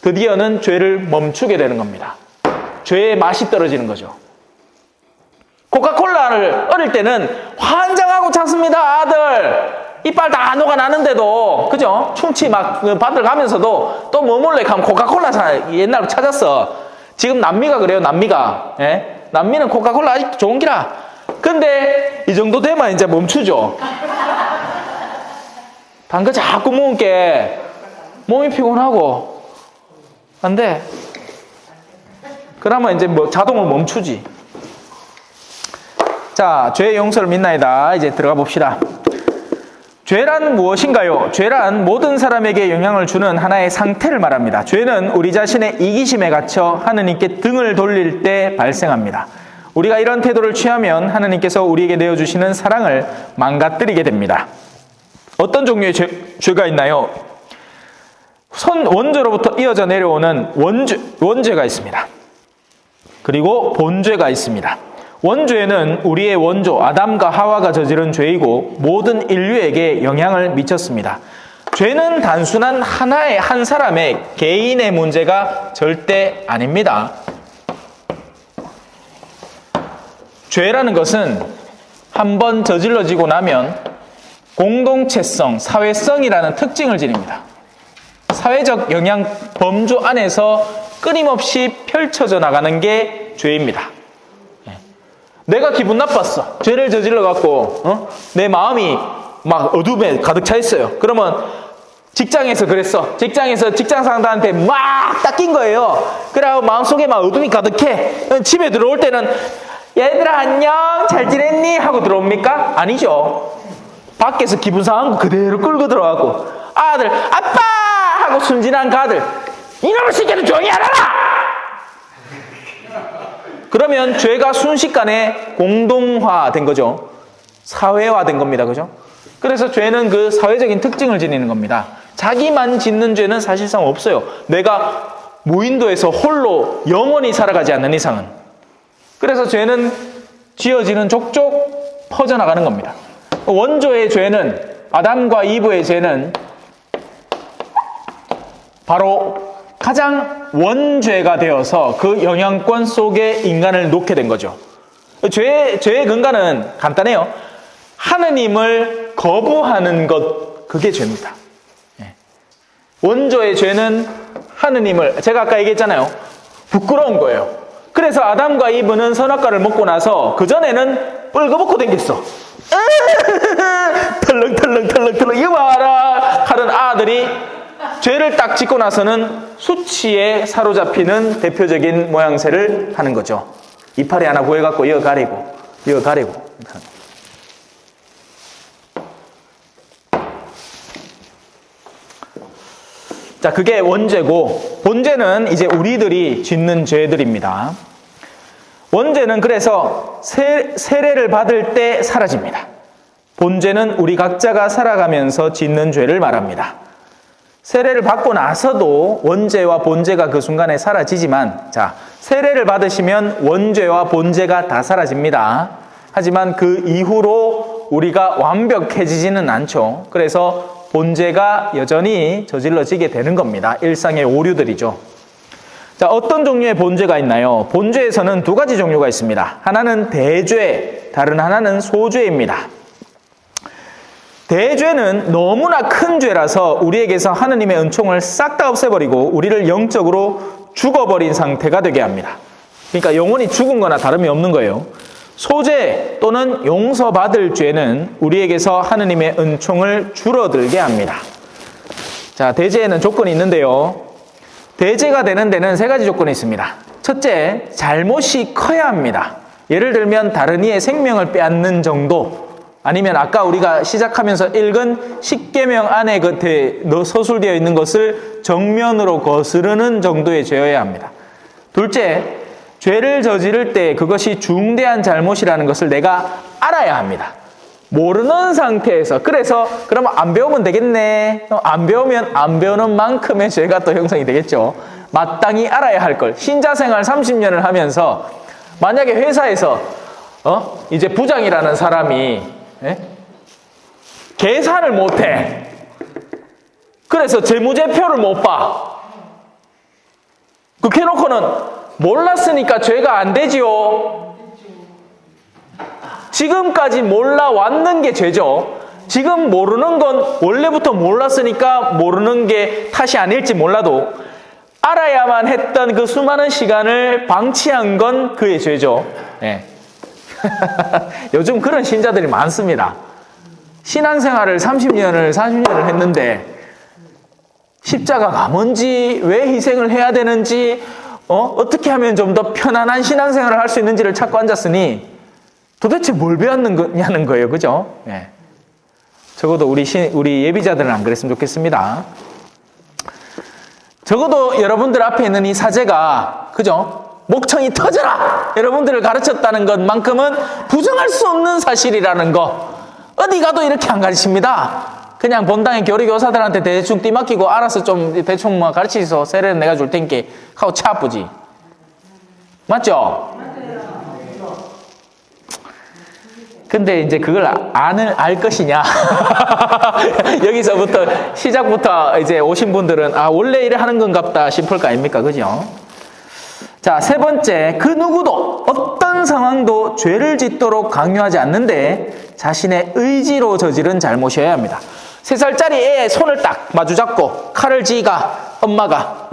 드디어는 죄를 멈추게 되는 겁니다. 죄의 맛이 떨어지는 거죠. 코카콜라를 어릴 때는 환장하고 찾습니다. 아들 이빨 다 녹아나는데도 그죠? 충치 막 받으러 가면서도 또 뭐 몰래 가면 코카콜라 옛날로 찾았어. 지금 남미가 그래요. 남미가. 예? 남미는 코카콜라 아직도 좋은 기라. 근데 이 정도 되면 이제 멈추죠. 단 거 자꾸 먹은 게 몸이 피곤하고 안 돼. 그러면 이제 뭐 자동으로 멈추지. 자, 죄의 용서를 믿나이다. 이제 들어가 봅시다. 죄란 무엇인가요? 죄란 모든 사람에게 영향을 주는 하나의 상태를 말합니다. 죄는 우리 자신의 이기심에 갇혀 하느님께 등을 돌릴 때 발생합니다. 우리가 이런 태도를 취하면 하느님께서 우리에게 내어주시는 사랑을 망가뜨리게 됩니다. 어떤 종류의 죄가 있나요? 원죄로부터 이어져 내려오는 원죄가 있습니다. 그리고 본죄가 있습니다. 원죄는 우리의 원조 아담과 하와가 저지른 죄이고 모든 인류에게 영향을 미쳤습니다. 죄는 단순한 한 사람의 개인의 문제가 절대 아닙니다. 죄라는 것은 한번 저질러지고 나면 공동체성, 사회성이라는 특징을 지닙니다. 사회적 영향 범주 안에서 끊임없이 펼쳐져 나가는 게 죄입니다. 내가 기분 나빴어. 죄를 저질러 갖고 내 마음이 막 어둠에 가득 차 있어요. 그러면 직장에서 그랬어. 직장에서 직장 상사한테 막 닦인 거예요. 그래서 마음속에 막 어둠이 가득해. 집에 들어올 때는 얘들아 안녕 잘 지냈니? 하고 들어옵니까? 아니죠. 밖에서 기분 상한 거 그대로 끌고 들어가고 아들 아빠! 하고 순진한 그 아들 이놈의 새끼는 조용히 하라! 그러면 죄가 순식간에 공동화된 거죠. 사회화된 겁니다. 그죠? 그래서 죄는 그 사회적인 특징을 지니는 겁니다. 자기만 짓는 죄는 사실상 없어요. 내가 무인도에서 홀로 영원히 살아가지 않는 이상은. 그래서 죄는 지어지는 족족 퍼져나가는 겁니다. 원조의 죄는, 아담과 이브의 죄는 바로 가장 원죄가 되어서 그 영향권 속에 인간을 놓게 된 거죠. 죄의 근간은 간단해요. 하느님을 거부하는 것, 그게 죄입니다. 원조의 죄는 하느님을, 제가 아까 얘기했잖아요. 부끄러운 거예요. 그래서 아담과 이브는 선악과를 먹고 나서 그전에는 뻘거벗고 댕겼어. 털렁털렁 이거 봐라 하던 아들이 죄를 딱 짓고 나서는 수치에 사로잡히는 대표적인 모양새를 하는 거죠. 이파리 하나 구해갖고 이어가리고. 자, 그게 원죄고, 본죄는 이제 우리들이 짓는 죄들입니다. 원죄는 그래서 세례를 받을 때 사라집니다. 본죄는 우리 각자가 살아가면서 짓는 죄를 말합니다. 세례를 받고 나서도 원죄와 본죄가 그 순간에 사라지지만, 자, 세례를 받으시면 원죄와 본죄가 다 사라집니다. 하지만 그 이후로 우리가 완벽해지지는 않죠. 그래서 본죄가 여전히 저질러지게 되는 겁니다. 일상의 오류들이죠. 자, 어떤 종류의 본죄가 있나요? 본죄에서는 두 가지 종류가 있습니다. 하나는 대죄, 다른 하나는 소죄입니다. 대죄는 너무나 큰 죄라서 우리에게서 하느님의 은총을 싹 다 없애버리고 우리를 영적으로 죽어버린 상태가 되게 합니다. 그러니까 영혼이 죽은 거나 다름이 없는 거예요. 소죄 또는 용서받을 죄는 우리에게서 하느님의 은총을 줄어들게 합니다. 자, 대죄에는 조건이 있는데요. 대죄가 되는 데는 세 가지 조건이 있습니다. 첫째, 잘못이 커야 합니다. 예를 들면 다른 이의 생명을 빼앗는 정도, 아니면 아까 우리가 시작하면서 읽은 십계명 안에 겉에 서술되어 있는 것을 정면으로 거스르는 정도의 죄여야 합니다. 둘째, 죄를 저지를 때 그것이 중대한 잘못이라는 것을 내가 알아야 합니다. 모르는 상태에서, 그래서 그러면 안 배우면 되겠네. 안 배우면 안 배우는 만큼의 죄가 또 형성이 되겠죠. 마땅히 알아야 할 걸. 신자생활 30년을 하면서 만약에 회사에서 이제 부장이라는 사람이 계산을 못해. 그래서 재무제표를 못 봐. 그렇게 해놓고는 몰랐으니까 죄가 안 되지요. 지금까지 몰라왔는 게 죄죠. 지금 모르는 건 원래부터 몰랐으니까 모르는 게 탓이 아닐지 몰라도 알아야만 했던 그 수많은 시간을 방치한 건 그의 죄죠. 네. 요즘 그런 신자들이 많습니다. 신앙생활을 30년을 40년을 했는데 십자가가 뭔지, 왜 희생을 해야 되는지, 어떻게 하면 좀 더 편안한 신앙생활을 할 수 있는지를 찾고 앉았으니 도대체 뭘 배웠느냐는 거예요. 그죠? 네. 적어도 우리 예비자들은 안 그랬으면 좋겠습니다. 적어도 여러분들 앞에 있는 이 사제가, 그죠? 목청이 터져라! 여러분들을 가르쳤다는 것만큼은 부정할 수 없는 사실이라는 거. 어디 가도 이렇게 안 가르칩니다. 그냥 본당의 교리교사들한테 대충 띠맡기고 알아서 좀 대충 뭐 가르치소. 세례는 내가 줄 테니까 하고 차 아프지. 맞죠? 근데 이제 그걸 알 것이냐. 여기서부터, 시작부터 이제 오신 분들은, 원래 이래 하는 건갑다 싶을 거 아닙니까? 그죠? 자, 세 번째, 그 누구도 어떤 상황도 죄를 짓도록 강요하지 않는데 자신의 의지로 저지른 잘못이어야 합니다. 3살짜리 애 손을 딱 마주잡고 칼을 쥐가, 엄마가,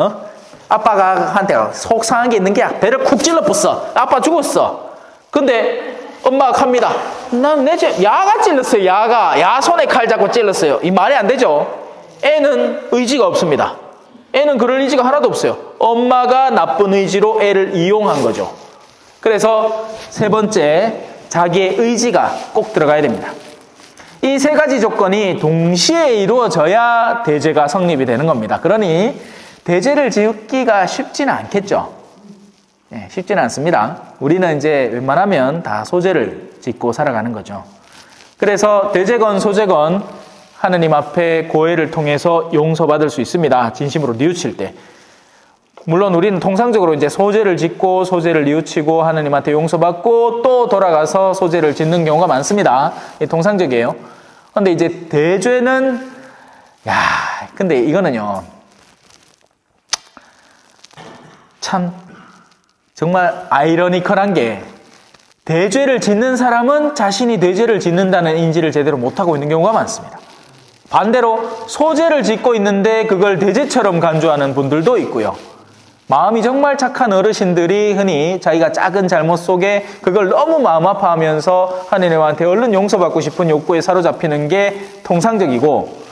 아빠가 한테 속상한 게 있는 게 배를 쿡 찔러붙어. 아빠 죽었어. 근데 엄마가 갑니다. 난 야가 찔렀어요. 야 손에 칼 잡고 찔렀어요. 이 말이 안 되죠. 애는 의지가 없습니다. 애는 그럴 의지가 하나도 없어요. 엄마가 나쁜 의지로 애를 이용한 거죠. 그래서 세 번째, 자기의 의지가 꼭 들어가야 됩니다. 이 세 가지 조건이 동시에 이루어져야 대죄가 성립이 되는 겁니다. 그러니 대죄를 지우기가 쉽지는 않겠죠. 네, 쉽지는 않습니다. 우리는 이제 웬만하면 다 소죄를 짓고 살아가는 거죠. 그래서 대죄건 소죄건 하느님 앞에 고해를 통해서 용서받을 수 있습니다. 진심으로 뉘우칠 때. 물론 우리는 통상적으로 이제 소죄를 짓고 소죄를 뉘우치고 하느님한테 용서받고 또 돌아가서 소죄를 짓는 경우가 많습니다. 이게 통상적이에요. 근데 이제 대죄는, 근데 이거는요, 참, 정말 아이러니컬한 게, 대죄를 짓는 사람은 자신이 대죄를 짓는다는 인지를 제대로 못하고 있는 경우가 많습니다. 반대로 소죄를 짓고 있는데 그걸 대죄처럼 간주하는 분들도 있고요. 마음이 정말 착한 어르신들이 흔히 자기가 작은 잘못 속에 그걸 너무 마음 아파하면서 하느님한테 얼른 용서받고 싶은 욕구에 사로잡히는 게 통상적이고,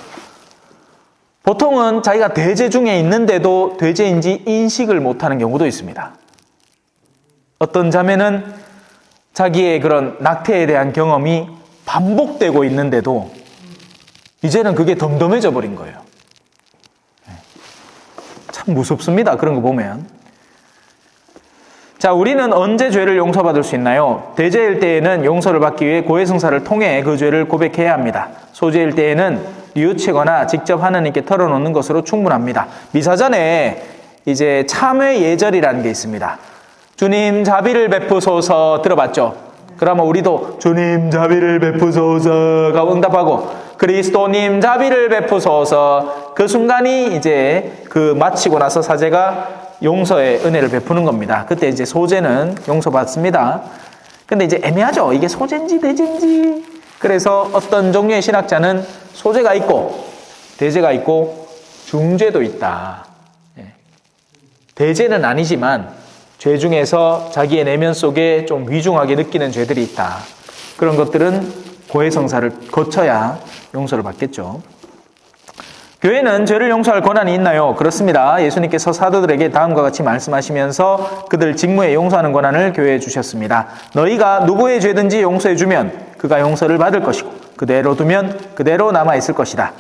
보통은 자기가 대죄 중에 있는데도 대죄인지 인식을 못하는 경우도 있습니다. 어떤 자매는 자기의 그런 낙태에 대한 경험이 반복되고 있는데도 이제는 그게 덤덤해져 버린 거예요. 참 무섭습니다. 그런 거 보면. 자, 우리는 언제 죄를 용서받을 수 있나요? 대죄일 때에는 용서를 받기 위해 고해성사를 통해 그 죄를 고백해야 합니다. 소죄일 때에는 뉘우치거나 직접 하나님께 털어놓는 것으로 충분합니다. 미사전에 이제 참회 예절이라는 게 있습니다. 주님 자비를 베푸소서 들어봤죠? 그러면 우리도 주님 자비를 베푸소서가 응답하고 그리스도님 자비를 베푸소서 그 순간이 이제 그 마치고 나서 사제가 용서의 은혜를 베푸는 겁니다. 그때 이제 소재는 용서받습니다. 근데 이제 애매하죠. 이게 소재인지 대죄인지. 그래서 어떤 종류의 신학자는 소재가 있고 대죄가 있고 중죄도 있다. 대죄는 아니지만 죄 중에서 자기의 내면 속에 좀 위중하게 느끼는 죄들이 있다. 그런 것들은 고해성사를 거쳐야 용서를 받겠죠. 교회는 죄를 용서할 권한이 있나요? 그렇습니다. 예수님께서 사도들에게 다음과 같이 말씀하시면서 그들 직무에 용서하는 권한을 교회에 주셨습니다. 너희가 누구의 죄든지 용서해 주면 그가 용서를 받을 것이고 그대로 두면 그대로 남아있을 것이다.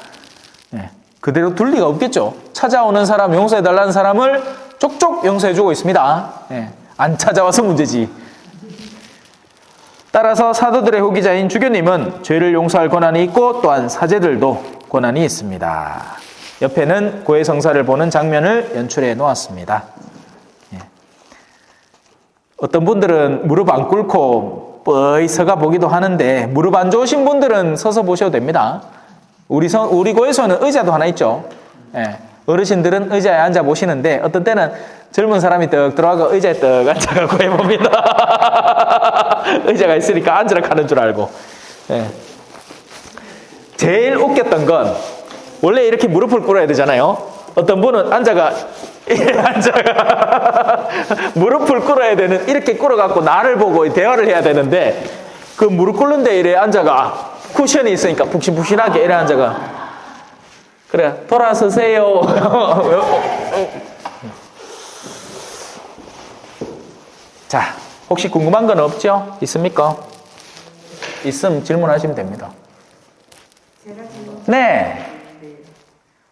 그대로 둘 리가 없겠죠. 찾아오는 사람, 용서해 달라는 사람을 쪽쪽 용서해 주고 있습니다. 안 찾아와서 문제지. 따라서 사도들의 후기자인 주교님은 죄를 용서할 권한이 있고 또한 사제들도 권한이 있습니다. 옆에는 고해성사를 보는 장면을 연출해 놓았습니다. 어떤 분들은 무릎 안 꿇고 뻐이 서가 보기도 하는데 무릎 안 좋으신 분들은 서서 보셔도 됩니다. 우리 고에서는 의자도 하나 있죠. 어르신들은 의자에 앉아 보시는데 어떤 때는 젊은 사람이 떡 들어가고 의자에 떡 앉아가고 해봅니다. 의자가 있으니까 앉으라 하는 줄 알고. 제일 웃겼던 건 원래 이렇게 무릎을 꿇어야 되잖아요. 어떤 분은 앉아가 무릎을 꿇어야 되는 이렇게 꿇어갖고 나를 보고 대화를 해야 되는데 그 무릎 꿇는 데 이래 앉아가 쿠션이 있으니까 푹신푹신하게 이래 앉아가 그래 돌아서세요. 자, 혹시 궁금한 건 없죠? 있습니까? 있으면 질문하시면 됩니다. 제가 지금 네.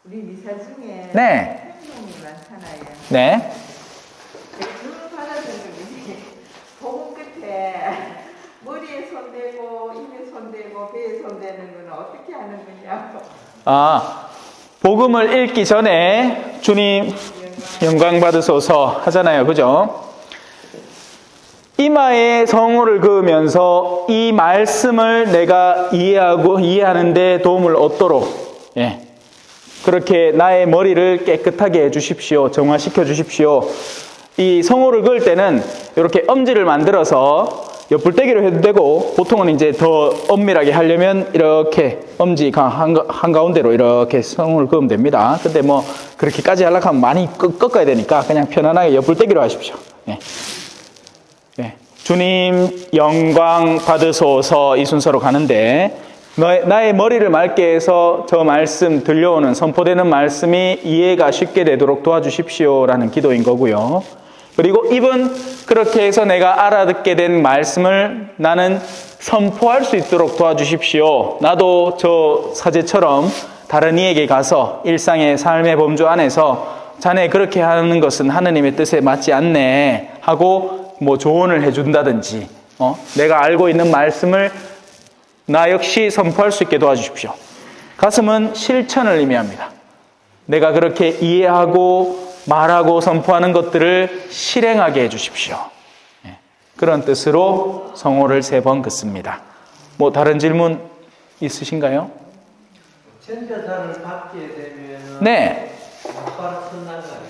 우리 미사 중에 네. 행동이 많잖아요. 네. 그 받아들인 게 복음 끝에 머리에 손대고 입에 손대고 배에 손대는 건 어떻게 하는 거냐고. 복음을 읽기 전에 주님 영광 받으소서 하잖아요. 그죠? 이마에 성호를 그으면서 이 말씀을 내가 이해하는 데 도움을 얻도록 그렇게 나의 머리를 깨끗하게 해주십시오. 정화시켜 주십시오. 이 성호를 그을 때는 이렇게 엄지를 만들어서 옆불떼기로 해도 되고 보통은 이제 더 엄밀하게 하려면 이렇게 엄지가 한가운데로 이렇게 성호를 그으면 됩니다. 근데 뭐 그렇게까지 하려고 하면 많이 꺾어야 되니까 그냥 편안하게 옆불떼기로 하십시오. 주님 영광 받으소서 이 순서로 가는데 나의 머리를 맑게 해서 저 말씀 들려오는 선포되는 말씀이 이해가 쉽게 되도록 도와주십시오라는 기도인 거고요. 그리고 입은 그렇게 해서 내가 알아듣게 된 말씀을 나는 선포할 수 있도록 도와주십시오. 나도 저 사제처럼 다른 이에게 가서 일상의 삶의 범주 안에서 자네 그렇게 하는 것은 하느님의 뜻에 맞지 않네 하고 뭐 조언을 해준다든지 내가 알고 있는 말씀을 나 역시 선포할 수 있게 도와주십시오. 가슴은 실천을 의미합니다. 내가 그렇게 이해하고 말하고 선포하는 것들을 실행하게 해주십시오. 그런 뜻으로 성호를 3번 긋습니다. 뭐 다른 질문 있으신가요? 전대사를 받게 되면 네. 바로 천당가요.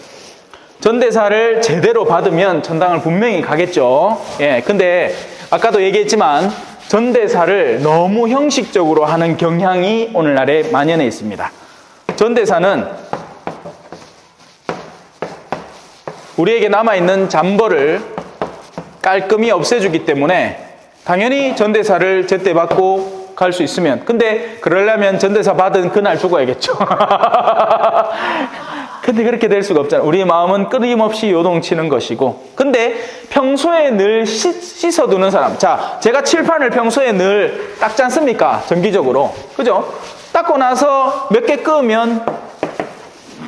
전대사를 제대로 받으면 천당을 분명히 가겠죠. 근데 아까도 얘기했지만 전대사를 너무 형식적으로 하는 경향이 오늘날에 만연해 있습니다. 전대사는 우리에게 남아있는 잠벌을 깔끔히 없애주기 때문에 당연히 전대사를 제때 받고 갈 수 있으면. 근데 그러려면 전도사 받은 그날 죽어야겠죠. 근데 그렇게 될 수가 없잖아. 우리의 마음은 끊임없이 요동치는 것이고. 근데 평소에 늘 씻어두는 사람. 자, 제가 칠판을 평소에 늘 닦지 않습니까? 정기적으로. 그죠? 닦고 나서 몇 개 끄면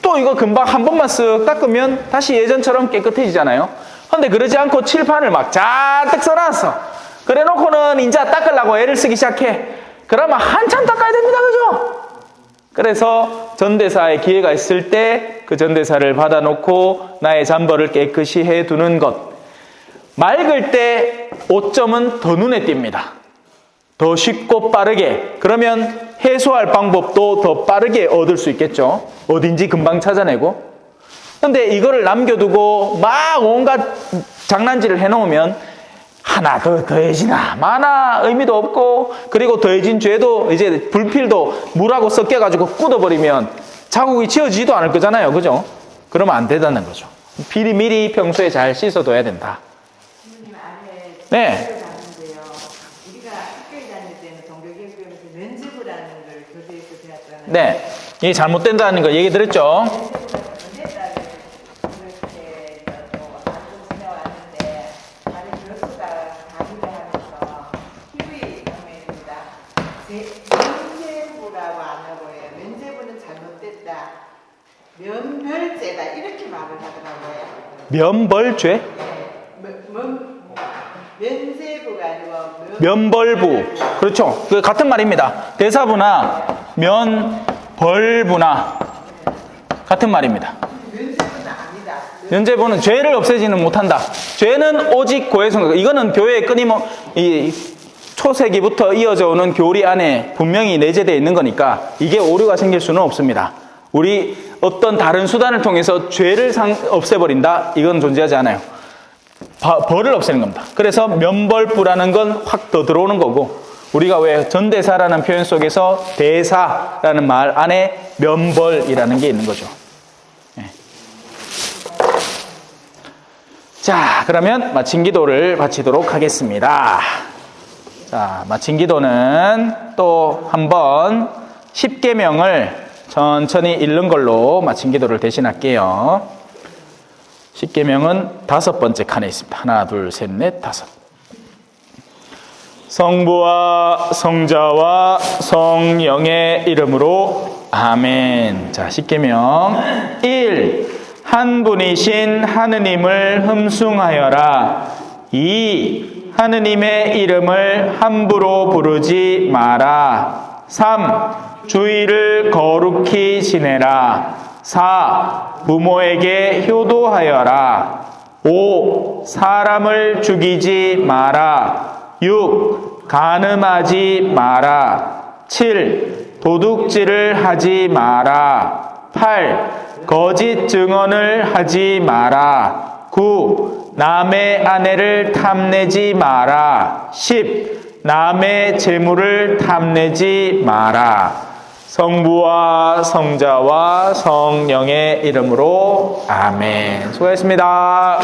또 이거 금방 한 번만 쓱 닦으면 다시 예전처럼 깨끗해지잖아요. 근데 그러지 않고 칠판을 막 잔뜩 써놨어. 그래 놓고는 이제 닦으려고 애를 쓰기 시작해. 그러면 한참 닦아야 됩니다. 그죠? 그래서 전대사의 기회가 있을 때 그 전대사를 받아놓고 나의 잠벌을 깨끗이 해두는 것. 맑을 때 오점은 더 눈에 띕니다. 더 쉽고 빠르게. 그러면 해소할 방법도 더 빠르게 얻을 수 있겠죠. 어딘지 금방 찾아내고. 근데 이거를 남겨두고 막 온갖 장난질을 해놓으면 하나 더 더해지나 마나 의미도 없고, 그리고 더해진 죄도 이제 불필도 물하고 섞여가지고 굳어버리면 자국이 지어지지도 않을 거잖아요. 그죠? 그러면 안 된다는 거죠. 미리 평소에 잘 씻어둬야 된다. 부모님 안에 네. 가는데요. 우리가 학교에 다닐 때는 동교교육에서 면접이라는 걸 교재에서 배웠잖아요. 네. 이게 잘못된다는 거 얘기 들었죠? 그렇게 또 한국 지내왔는데 다른 교수가 강의를 하면서 TV 방송입니다. 면제부라고 안 하고요. 면제부는 잘못됐다. 면별죄다 이렇게 말을 하더라고요. 면벌죄? 면제부가 아니고 면벌부. 그렇죠. 그 같은 말입니다. 대사부나 면벌부나 같은 말입니다. 면제부는 아니다. 면제부는 죄를 없애지는 못한다. 죄는 오직 고해성. 이거는 교회에 이 초세기부터 이어져 오는 교리 안에 분명히 내재되어 있는 거니까 이게 오류가 생길 수는 없습니다. 우리 어떤 다른 수단을 통해서 죄를 없애버린다? 이건 존재하지 않아요. 벌을 없애는 겁니다. 그래서 면벌부라는 건 확 더 들어오는 거고, 우리가 왜 전대사라는 표현 속에서 대사라는 말 안에 면벌이라는 게 있는 거죠. 네. 자, 그러면 마침 기도를 바치도록 하겠습니다. 자, 마침 기도는 또 한번 10계명을 천천히 읽는 걸로 마침 기도를 대신할게요. 10계명은 5번째 칸에 있습니다. 하나, 둘, 셋, 넷, 5. 성부와 성자와 성령의 이름으로 아멘. 자, 10계명 1. 한 분이신 하느님을 흠숭하여라. 2. 하느님의 이름을 함부로 부르지 마라. 3. 주의를 거룩히 지내라. 4. 부모에게 효도하여라. 5. 사람을 죽이지 마라. 6. 간음하지 마라. 7. 도둑질을 하지 마라. 8. 거짓 증언을 하지 마라. 9. 남의 아내를 탐내지 마라. 10. 남의 재물을 탐내지 마라. 성부와 성자와 성령의 이름으로 아멘. 수고하셨습니다.